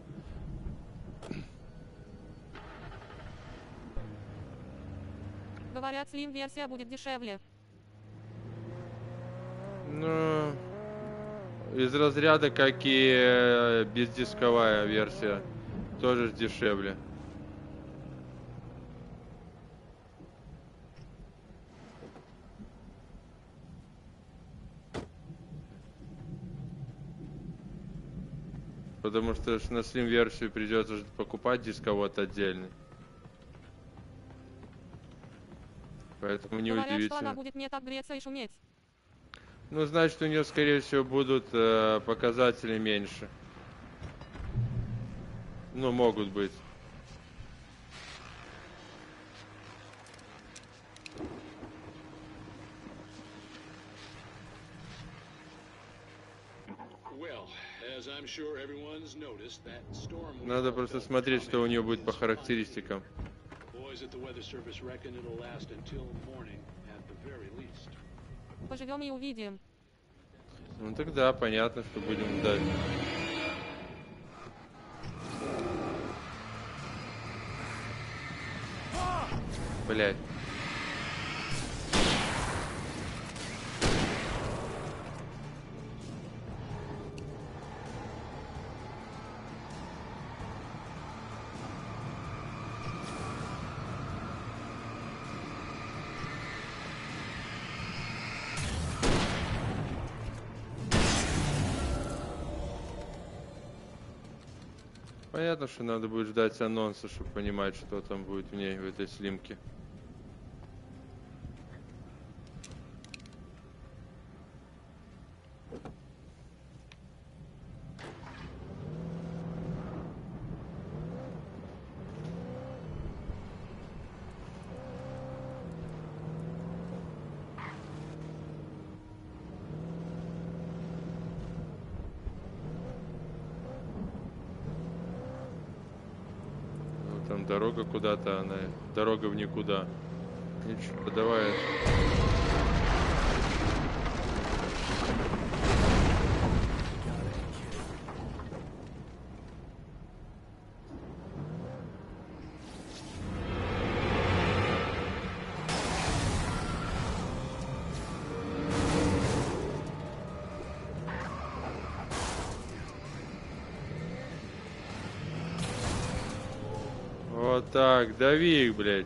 Говорят, Slim-версия будет дешевле. Ну, из разряда, как и бездисковая версия, тоже дешевле. Потому что на Slim-версию придется покупать дисковод отдельный. Поэтому не Говорят, удивительно. что она будет не так греться и шуметь. Ну, значит, у нее, скорее всего, будут показатели меньше. Ну, могут быть. Надо просто смотреть, что у нее будет по характеристикам. Поживем и увидим. Ну тогда понятно, что будем ждать. Блять. Понятно, что надо будет ждать анонса, чтобы понимать, что там будет в ней, в этой слимке. Там дорога куда-то, она дорога в никуда. Ничего, давай. Вот так, дави их, блядь.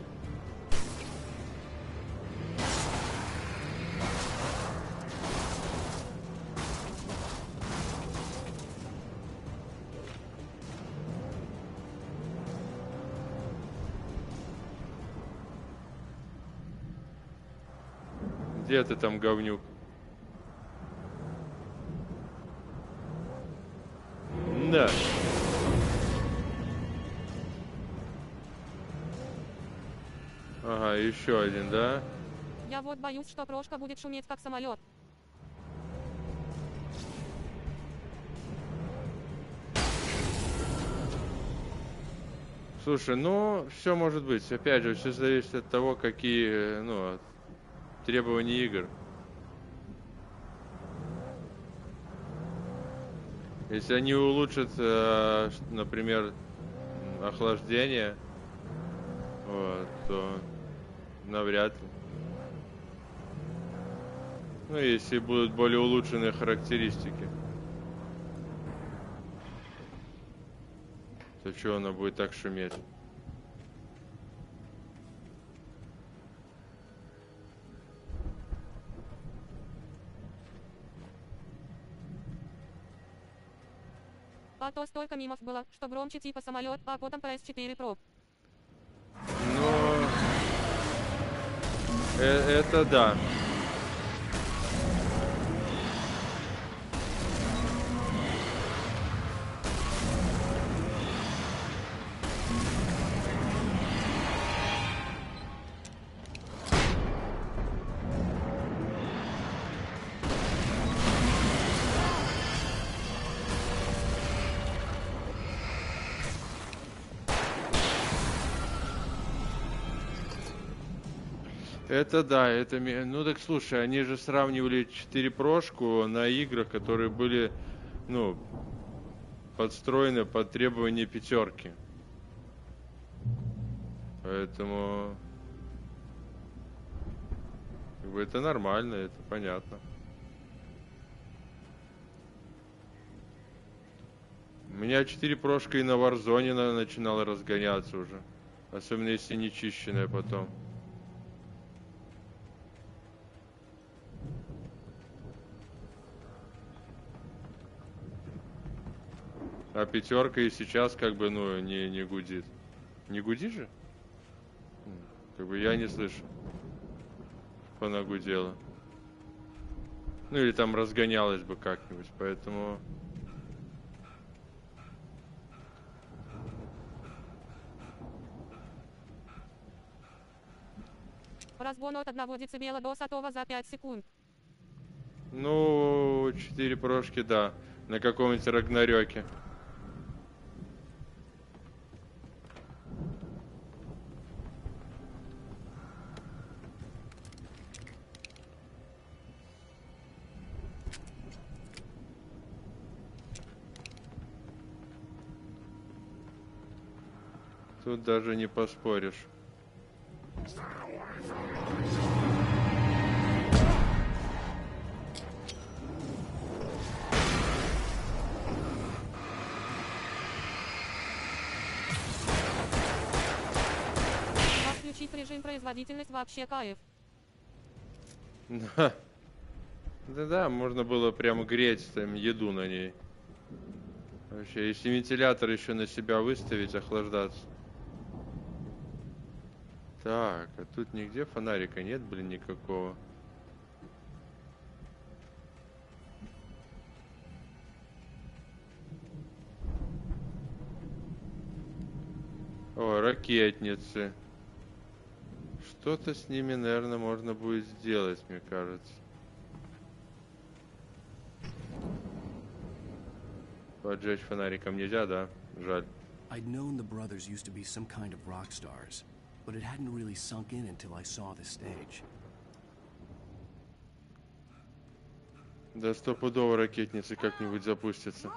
Где ты там, говнюк? Да. Ага, еще один, да? Я вот боюсь, что прошка будет шуметь как самолет. Слушай, ну, все может быть. Опять же, все зависит от того, какие, ну, требования игр. Если они улучшат, например, охлаждение, вот, то навряд ли. Ну, если будут более улучшенные характеристики, то что она будет так шуметь? А то столько мимов было, что громче типа самолет, а потом PS4 Pro. Ну, это да. Это да, это... Ну так слушай, они же сравнивали 4 прошку на играх, которые были, ну, подстроены под требования пятерки. Поэтому... Как бы это нормально, это понятно. У меня 4 прошка и на Warzone начинало разгоняться уже. Особенно если не чищенная потом. А пятерка и сейчас как бы, ну, не гудит. Не гудит же? Как бы я не слышу. Чтоб она гудела. Ну или там разгонялась бы как-нибудь, поэтому... Разгон от 1 децибела до 100 за 5 секунд. Ну, 4 прошки, да. На каком-нибудь Рагнарёке. Тут даже не поспоришь. Включить режим производительность вообще кайф. Да. Да-да, можно было прям греть там еду на ней. Вообще, если вентилятор еще на себя выставить, охлаждаться. Так, а тут нигде фонарика нет, блин, никакого. О, ракетницы. Что-то с ними, наверное, можно будет сделать, мне кажется. Поджечь фонариком нельзя, да? Жаль. I'd known the brothers used to be some kind of rock stars, but it hadn't really sunk in until I saw the stage. Да стопудово ракетницы как-нибудь запустятся.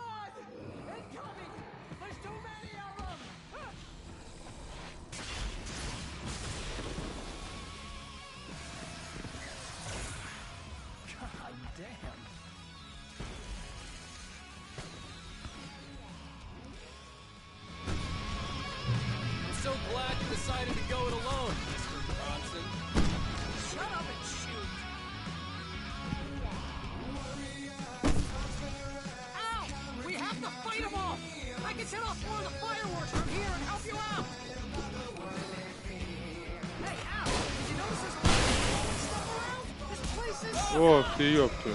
Ох ты, ёпта.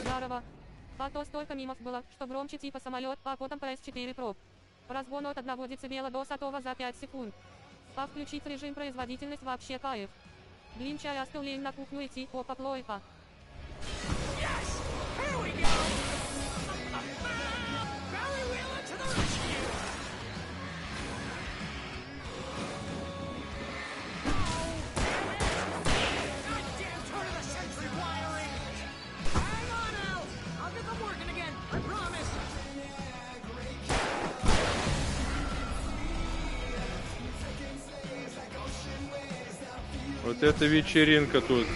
Здорово. А то столько мимов было, что громче типа самолет, а потом PS4 Pro. Разгон от 1 дБ до сотого за 5 секунд. А включить режим производительность вообще кайф. Блин, чай остыл, лень на кухню идти, опа, плойка. Вот это вечеринка тут.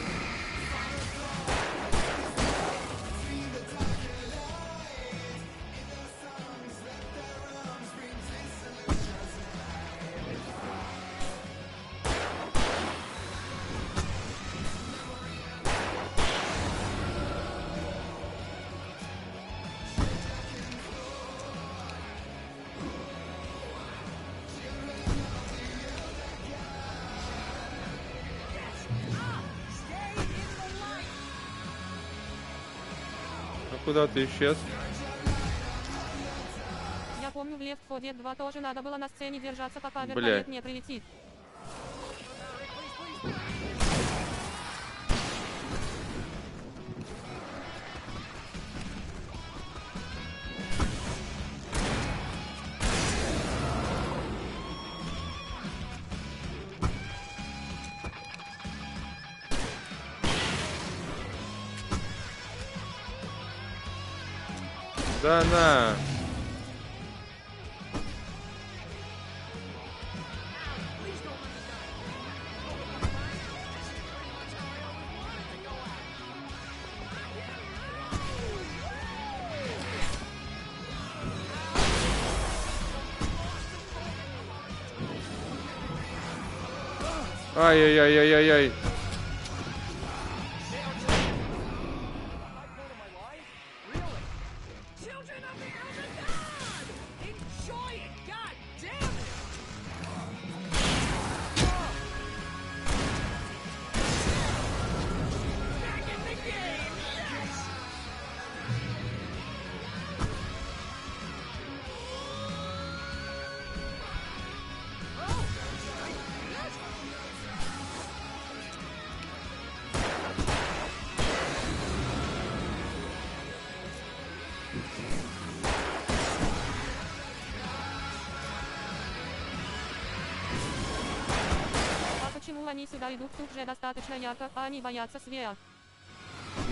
Куда ты исчез? Я помню, в Left 4 Dead 2 тоже надо было на сцене держаться, пока Бля. вертолет не прилетит. Да на. Ай-яй-яй-яй-яй-яй. Почему они сюда идут, тут же достаточно ярко, а они боятся света.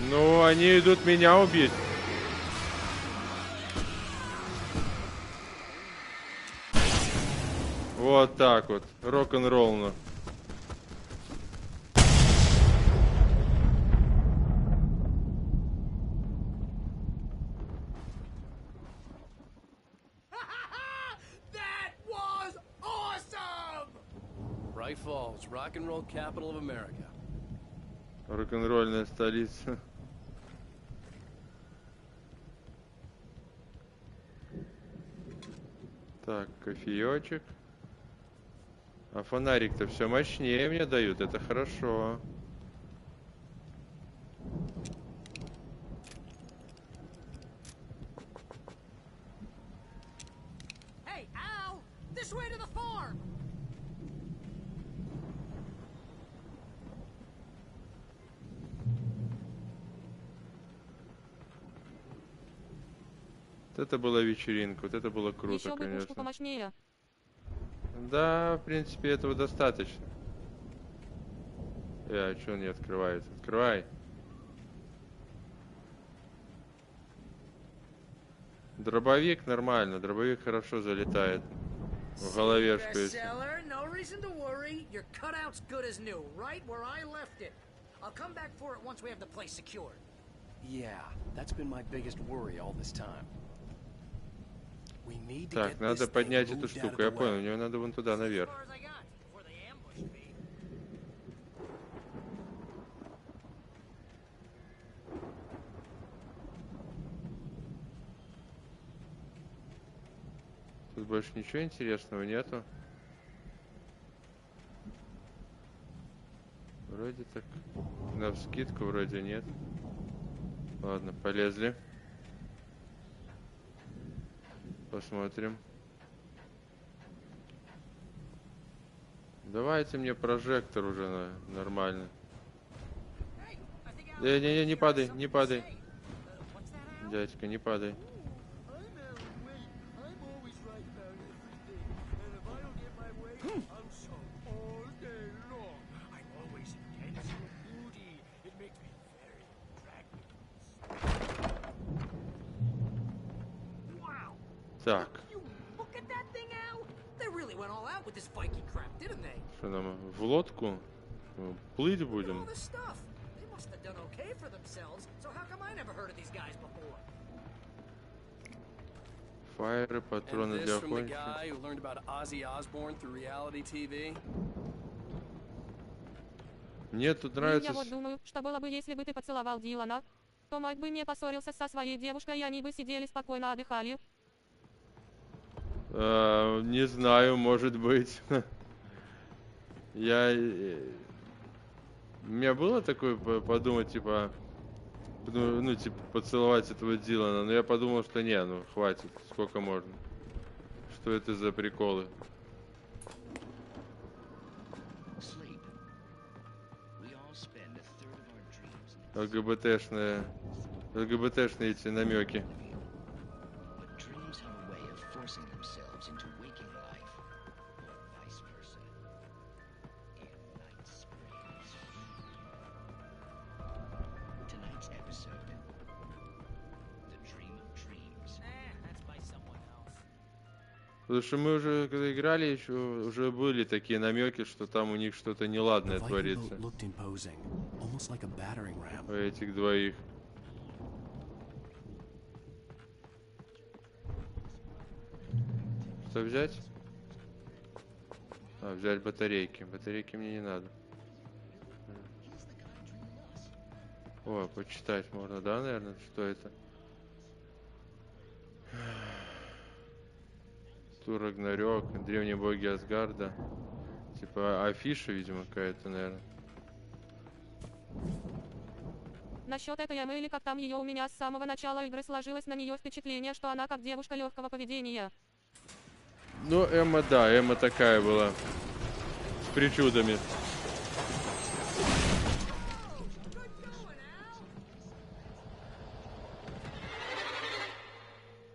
Ну, они идут меня убить. Вот так вот. Рок-н-роллно. Bright Falls, rock and roll capital of America. Рок-н-ролльная столица. Так, кофеечек. А фонарик-то все мощнее мне дают, это хорошо. Hey, Al! This way to the farm! Вот это была вечеринка, вот это было круто, Еще бы пушку конечно. помощнее. Да, в принципе, этого достаточно. А что он не открывается? Открывай. Дробовик нормально, дробовик хорошо залетает. В головешку есть. No reason to worry. Your cutout's good as new, right where I left it. I'll come back for it once we have the place secured. Yeah, that's been my biggest worry all this time. Так, надо поднять эту штуку, я понял, мне надо вон туда, наверх. Тут больше ничего интересного нету. Вроде так. Навскидку вроде нет. Ладно, полезли. Посмотрим. Давайте мне прожектор уже нормально. Не, не падай, не падай. Дядька, не падай. Так. Что нам, в лодку? Плыть будем? Фаеры, патроны для охотника. Мне тут нравится... Я вот думаю, что было бы, если бы ты поцеловал Дилана, то мать бы не поссорился со своей девушкой, и они бы сидели спокойно отдыхали. Не знаю, может быть. У меня было такое подумать, типа, ну, типа, поцеловать этого Дилана, но я подумал, что не, ну, хватит, сколько можно. Что это за приколы? ЛГБТшные эти намеки. Потому что мы уже, когда играли, еще уже были такие намеки, что там у них что-то неладное творится. У этих двоих. Что взять? Взять батарейки. Батарейки мне не надо. О, почитать можно, да, наверное? Что это? Тур Рагнарёк, древние боги Асгарда. Типа афиша, видимо, какая-то, наверное. Насчет этой Эммы, или как там ее, у меня с самого начала игры сложилось на нее впечатление, что она как девушка легкого поведения. Ну, Эмма, да, Эмма такая была. С причудами.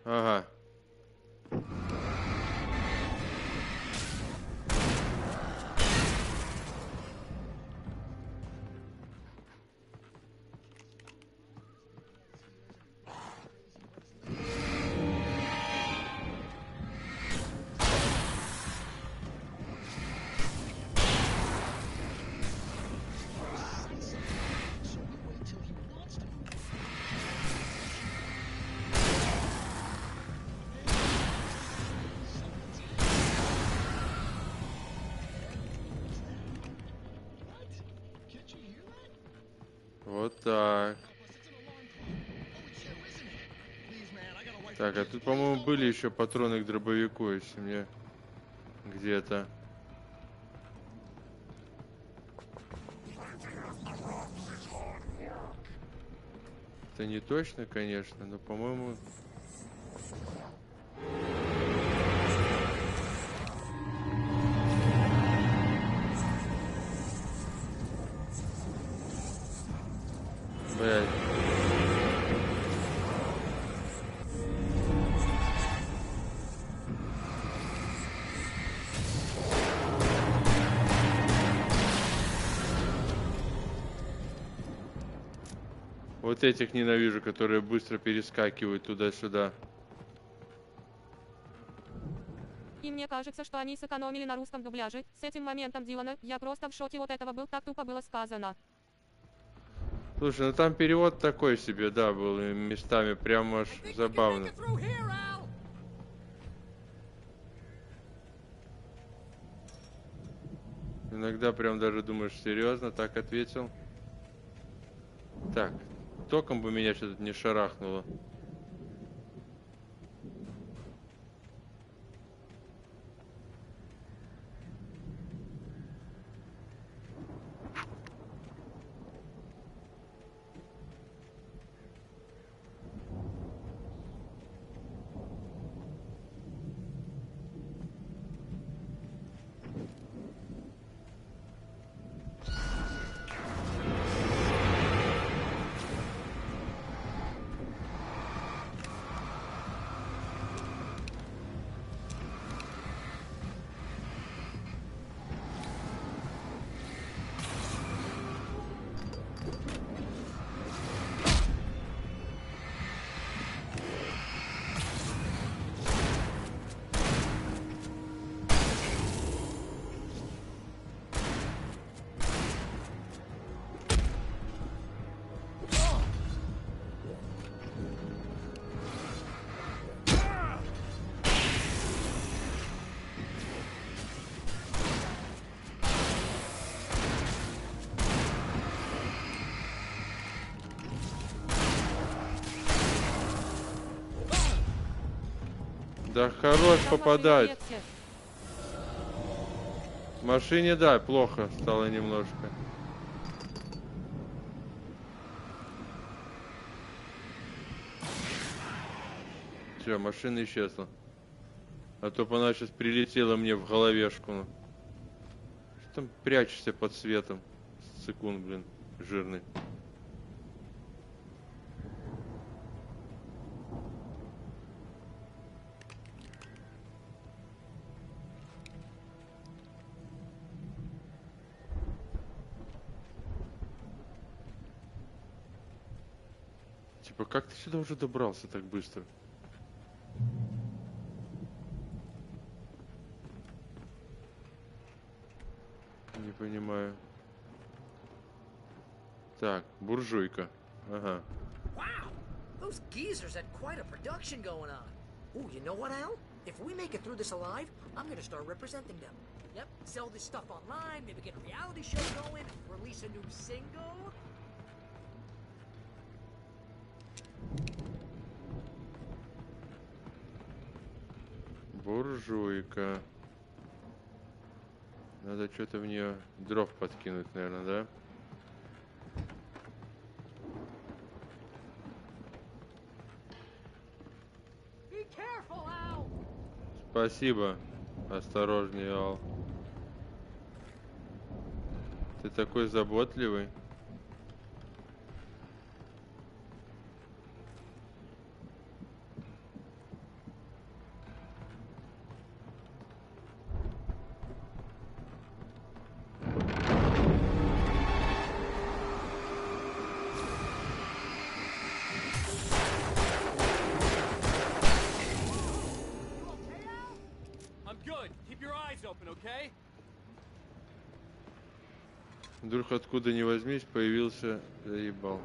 Ага. Вот так. Так, а тут, по-моему, были еще патроны к дробовику, если мне где-то. Это не точно, конечно, но, по-моему... Блядь. Вот этих ненавижу, которые быстро перескакивают туда-сюда. И мне кажется, что они сэкономили на русском дубляже. С этим моментом Дилана, я просто в шоке, вот этого был, так тупо было сказано. Слушай, ну там перевод такой себе, да, был местами прям аж забавно. Иногда прям даже думаешь, серьезно, так ответил. Так, током бы меня что-то не шарахнуло. Да хорош попадать. В машине, да, плохо стало немножко. Все, машина исчезла. А то бы она сейчас прилетела мне в головешку. Что там прячешься под светом? Секунд, блин, жирный. Типа, как ты сюда уже добрался так быстро? Не понимаю. Так, буржуйка. Ага. Wow, those geezers had quite a production going on. Ooh, you know what, Al? If we make it through this alive, I'm gonna start representing them. Yep, sell this stuff online, maybe get a reality show going, release a new single. Буржуйка. Надо что-то в нее дров подкинуть, наверное, да? Be careful, Al. Спасибо. Осторожнее, Ал. Ты такой заботливый. Вдруг откуда ни возьмись появился, заебал.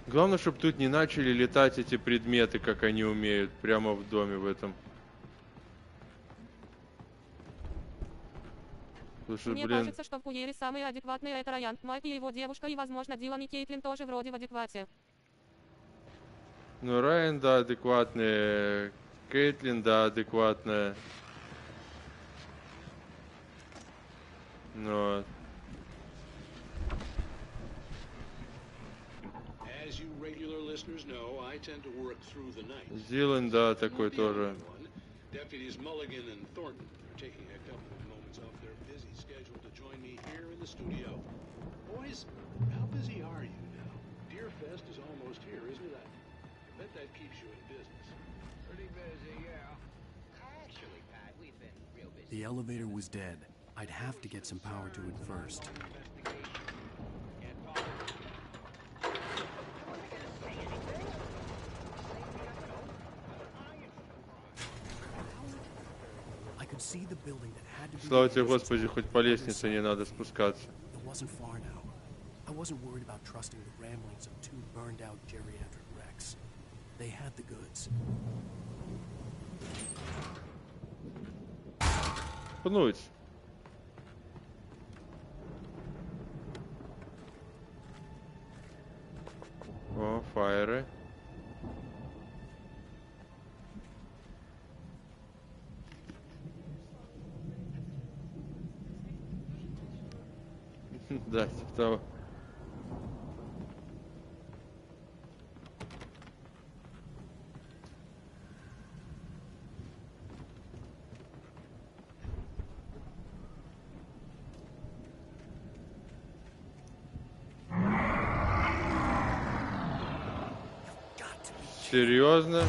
Главное, чтобы тут не начали летать эти предметы, как они умеют, прямо в доме в этом. Слушай, Мне блин. кажется, что в Куере самые адекватные это Райан, Майк и его девушка, и, возможно, Дилан и Кейтлин тоже вроде в адеквате. Ну, Райан, да, адекватная. Кейтлин, да, адекватная. Ну. Дилан, да, такой тоже. Deputies Mulligan and Thornton are taking a couple of moments off their busy schedule to join me here in the studio. Boys, how busy are you now? Deerfest is almost here, isn't it? I bet that keeps you in business. Pretty busy, yeah. Actually, Pat, we've been real busy. The elevator was dead. I'd have to get some power to it first. Слава тебе, Господи, хоть по лестнице не надо спускаться. It wasn't far now. I wasn't worried about trusting the ramblings of two burned-out geriatric wrecks. They had the goods. Пнуть. О, фаеры. Да, типа того. Серьезно?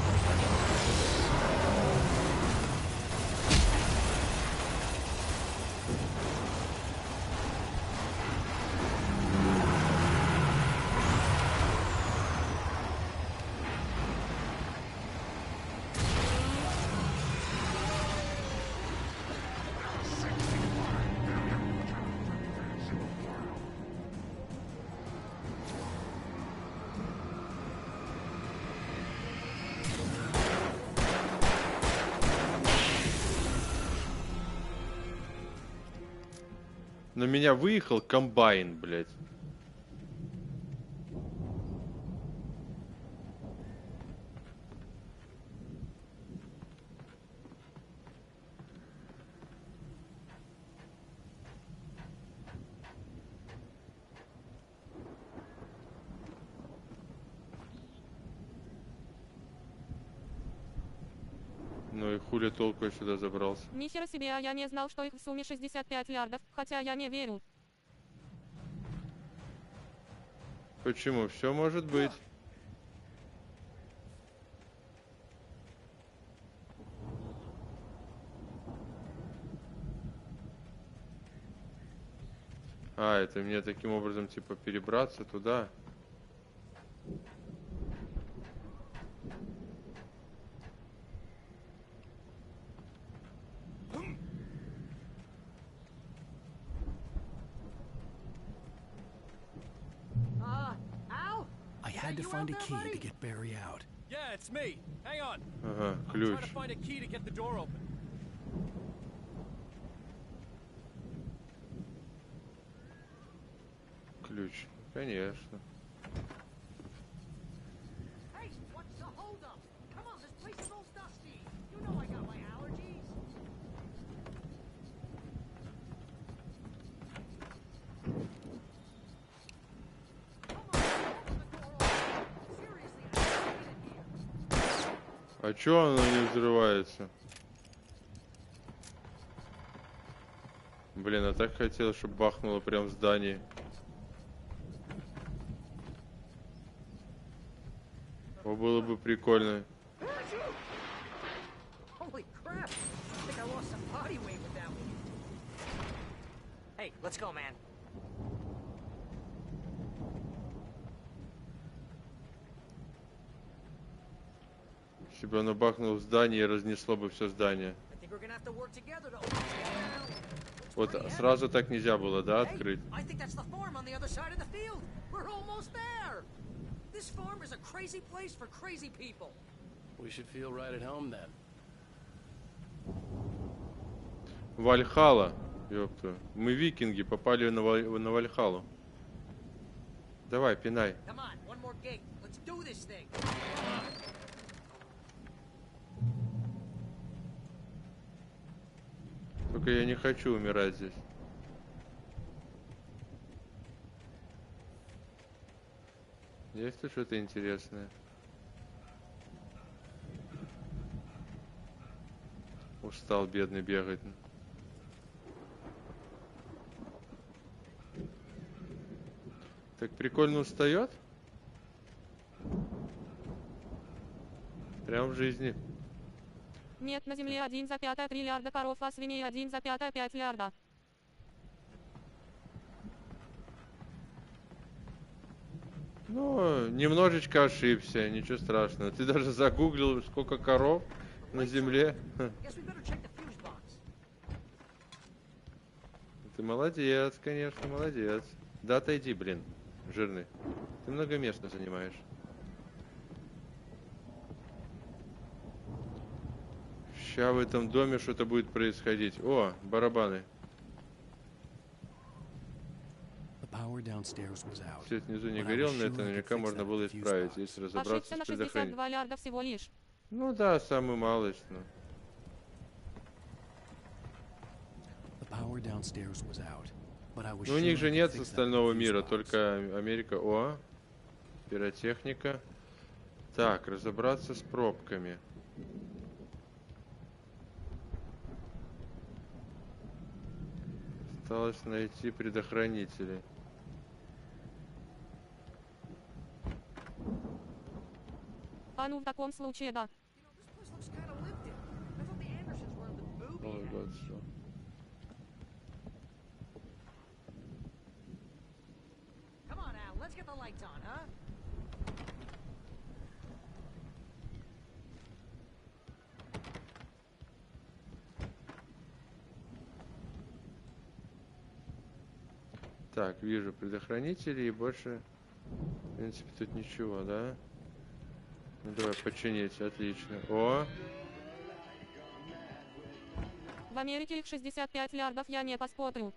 На меня выехал комбайн, блядь. Ну и хули толку я сюда забрался. Нихера себе, а я не знал, что их в сумме 65 лярдов, хотя я не верю. Почему? Все может быть. А, это мне таким образом, типа, перебраться туда. Al? I had to find a key to get Barry out. Yeah, it's me. Hang on. Ага, I'm ключ. trying to find a key to get the door open. Ключ. Конечно. Hey, what's the holdup? Come on, this place smells dusty. You know I got my allergies. А чё оно не взрывается? Блин, я так хотел, чтобы бахнуло прям в здании. О, было бы прикольно. Holy crap! I think I lost some body weight with that one. Hey, let's go, man. Если бы оно бахнуло в здание, разнесло бы все здание. I think we're gonna have to work together to open this down. Вот сразу так нельзя было, да, открыть? I think that's the farm on the other side of the field. We're almost there. This farm is a crazy place for crazy people. We should feel right at home then. Вальхала, ёпта. Мы викинги, попали на Вальхалу. Давай, пинай. Come on, one more gate. Let's do this thing. Только я не хочу умирать здесь. Есть тут что-то интересное? Устал, бедный, бегать. Так прикольно устает? Прям в жизни. Нет, на земле 1,3 лярда коров, а свиней 1,5 лярда. Ну, немножечко ошибся, ничего страшного. Ты даже загуглил, сколько коров на земле. Ты молодец, конечно, молодец. Да отойди, блин, жирный. Ты много места занимаешь. Сейчас в этом доме что-то будет происходить. О, барабаны. Свет внизу не горел, но это наверняка можно было исправить, если разобраться Ошибся с на 62 предохранителем. лярда всего лишь. Ну да, самую малость. Ну. Но у них же нет остального мира, только Америка. О, пиротехника. Так, разобраться с пробками. Осталось найти предохранители. А ну в таком случае да. Come on, Al, let's get the lights on, huh? Так, вижу предохранители и больше, в принципе, тут ничего, да? Ну давай, починить, отлично. О! В Америке их 65 лярдов, я не поспорю.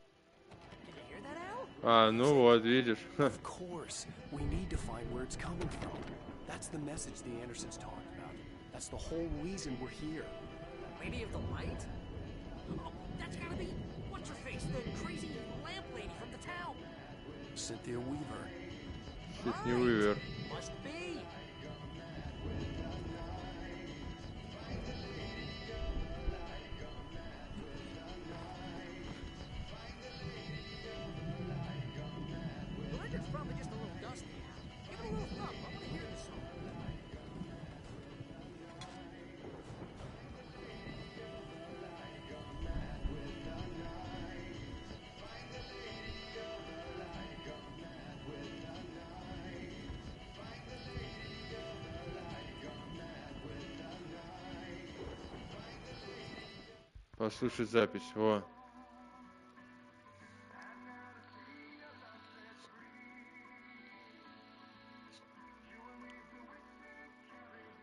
А, ну вот, видишь. Of course, we need to find where it's coming from. That's the message the Andersons talked about. That's the whole reason we're here. Lady of the Light? Oh, that's gotta be what's her face, the crazy lamp lady from the town. Cynthia Weaver. Cynthia Weaver. Must be. The record's probably just a little dusty. Give it a little thump. I want to hear this song. Послушать запись. О.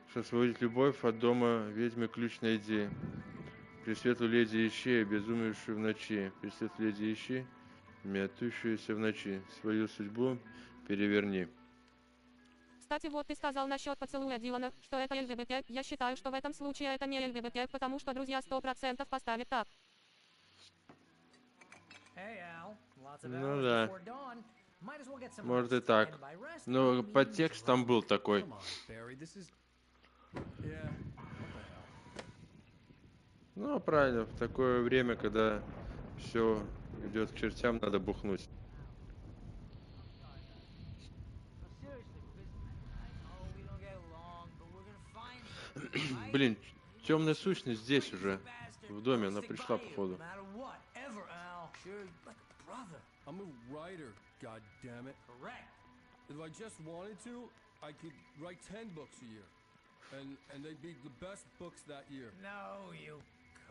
Что сводит любовь от дома ведьмы ключ найди. Пресветлу леди ищи, обезумевшую в ночи. Пресветлу леди ищи, метущуюся в ночи. Свою судьбу переверни. Кстати, вот ты сказал насчет поцелуя Дилана, что это ЛГБТ. Я считаю, что в этом случае это не ЛГБТ, потому что друзья 100% поставят так. Ну да. Может и так. Но подтекст там был такой. Ну, правильно, в такое время, когда все идет к чертям, надо бухнуть. Блин, темная сущность здесь уже, в доме, она пришла, походу. I'm a writer, goddammit. Correct. If I just wanted to, I could write 10 books a year. And they'd be the best books that year. No, you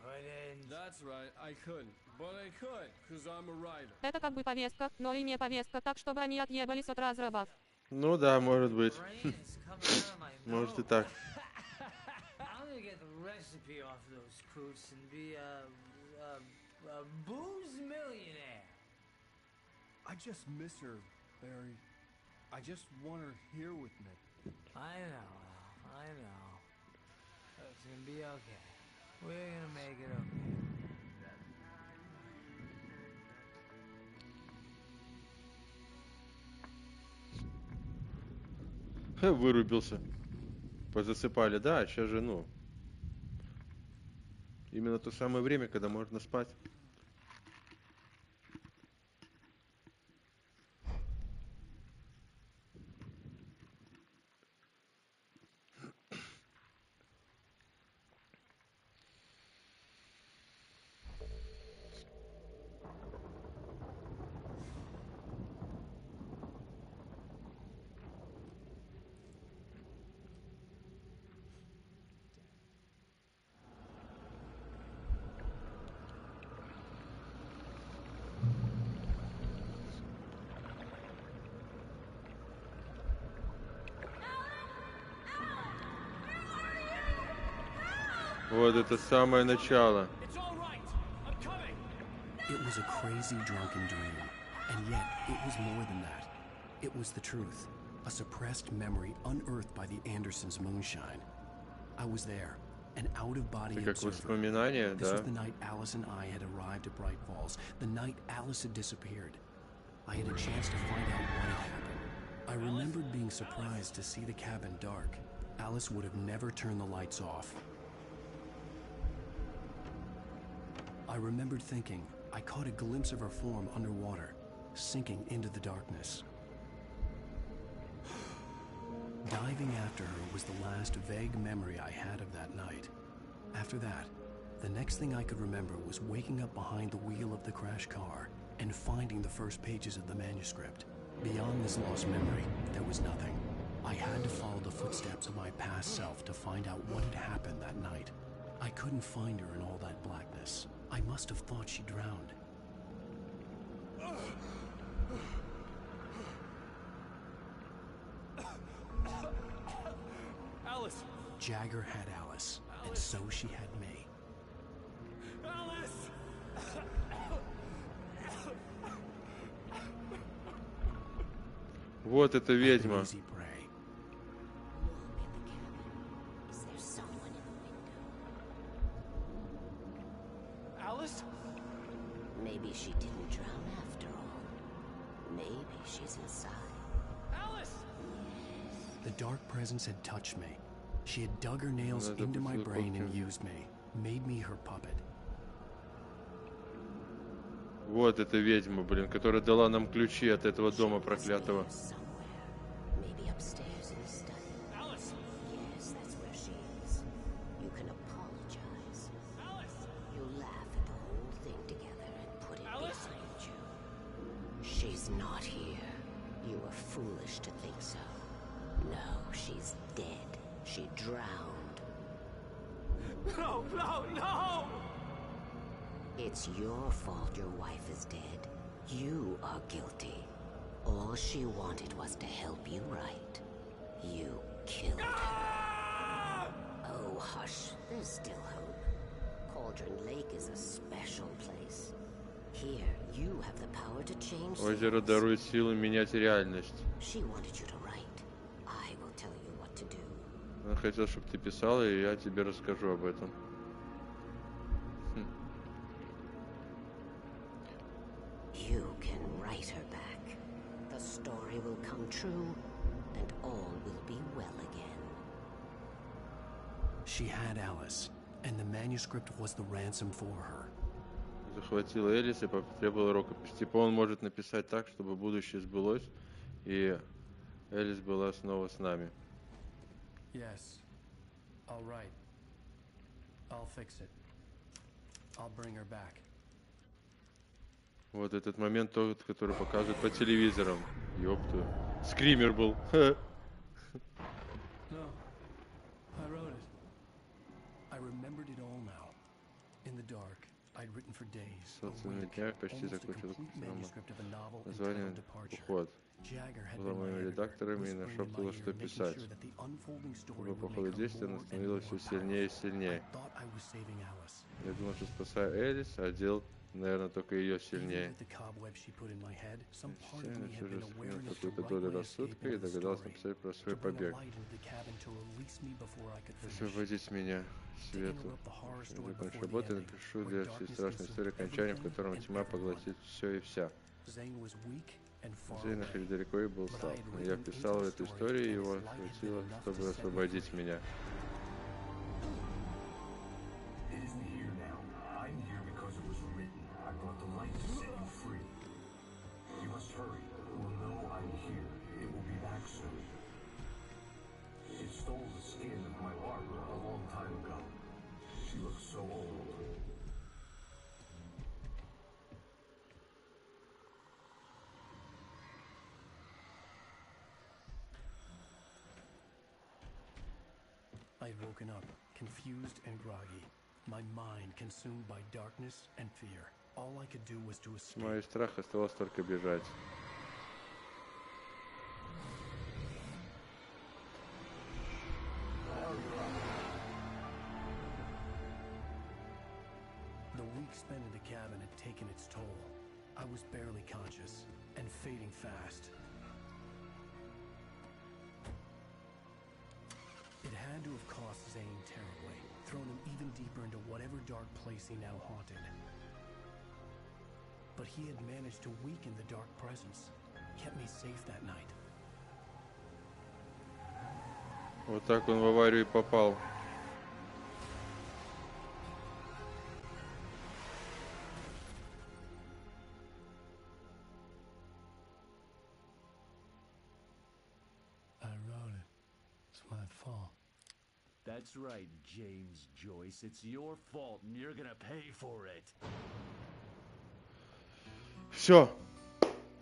couldn't. That's right, I couldn't. But I could, because I'm a writer. Это как бы повестка, но и не повестка, так чтобы они отъебались от разрабов. Ну да, может быть. Может и так. I'm gonna get the recipe off those coots and be a booze millionaire. I just miss her, Barry. I just want her here with me. I know, Al. I know. It's gonna be okay. We're gonna make it okay. Вырубился. Позасыпали, да, сейчас же, ну. Именно то самое время, когда можно спать. Вот это самое начало. It was a crazy drunken dream, and yet it was more than that. It was the truth, a suppressed memory unearthed by the Andersons' moonshine. I was there, an out-of-body observer. This was the night Alice and I had arrived at Bright Falls, the night Alice had disappeared. I had a chance to find out what had happened. I remembered being surprised to see the cabin dark. Alice would have never turned the lights off. I remembered thinking, I caught a glimpse of her form underwater, sinking into the darkness. Diving after her was the last vague memory I had of that night. After that, the next thing I could remember was waking up behind the wheel of the crashed car and finding the first pages of the manuscript. Beyond this lost memory, there was nothing. I had to follow the footsteps of my past self to find out what had happened that night. I couldn't find her in all that blackness. I must have thought she drowned. Alice! Jagger had Alice, and so she had me. Alice! Вот эта ведьма. Easy prey. Is there someone in the window? Alice? Maybe she didn't drown after all. Maybe she's inside. Alice! The dark presence had touched me. She had dug her nails Надо into my после brain and копки. used me, made me her puppet. Вот эта ведьма, блин, которая дала нам ключи от этого дома проклятого. Maybe upstairs in the study. Alice! Yes, that's where she is. You can apologize. Alice! You'll laugh at the whole thing together and put it Alice? behind you. She's not here. You were foolish to think so. No, she's dead. She drowned. No, no, no! It's your fault your wife is dead. You are guilty. All she wanted was to help you right. You killed her. Oh, hush. There's still hope. Cauldron Lake is a special place. Here, you have the power to change Озеро things. дарует силу менять реальность. She wanted you to write. I will tell you what to do. Он хотел, чтобы ты писала, и я тебе расскажу об этом. You can write her back. The story will come true, and all will be well again. She had Alice, and the manuscript was the ransom for her. Захватил Элис и потребовал рукопись. Типа он может написать так, чтобы будущее сбылось, и Элис была снова с нами. Yes. All right. I'll fix it. I'll bring her back. Вот этот момент тот, который показывают по телевизорам. Ёпту. Скример был. No. I wrote it. I remembered it all now. In the dark, I'd written for days. Собственно, дня почти закончил название «Уход». Была моими редакторами и нашептывала, что писать. Но по ходу действия она становилась все сильнее и сильнее. Я думал, что спасаю Элис, а делал, наверное, только ее сильнее. Система все же сменил какую-то долю рассудка и догадался написать про свой побег. Освободить меня свету. Закончу работу и напишу для всей страшной истории окончания, в котором тьма поглотит все и вся. Зейн находился далеко и был слаб. Но я вписал в эту историю, и его хватило, чтобы освободить меня. I'd woken up, confused and groggy, my mind consumed by darkness and fear. All I could do was to escape. Мой страх оставалось только бежать. The week spent in the cabin had taken its toll. I was barely conscious and fading fast. It had to have cost Zane terribly, thrown him even deeper into whatever dark place he now haunted. But he had managed to weaken the dark presence, kept me safe that night. Вот так он в аварию и попал. I wrote it. It's my fault. That's right, James Joyce. It's your fault, and you're gonna pay for it. Все.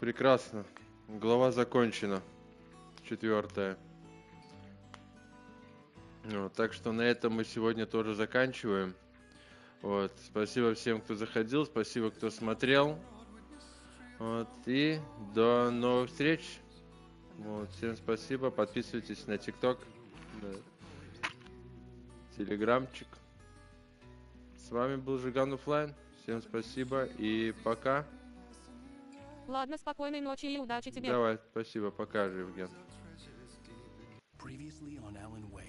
Прекрасно. Глава закончена. 4. Вот, так что на этом мы сегодня тоже заканчиваем. Вот. Спасибо всем, кто заходил. Спасибо, кто смотрел. Вот. И до новых встреч. Вот. Всем спасибо. Подписывайтесь на ТикТок. Телеграмчик. С вами был ZhiganOffline. Всем спасибо и пока. Ладно, спокойной ночи и удачи тебе. Давай, спасибо, покажи, Евген. Previously on Alan Wake.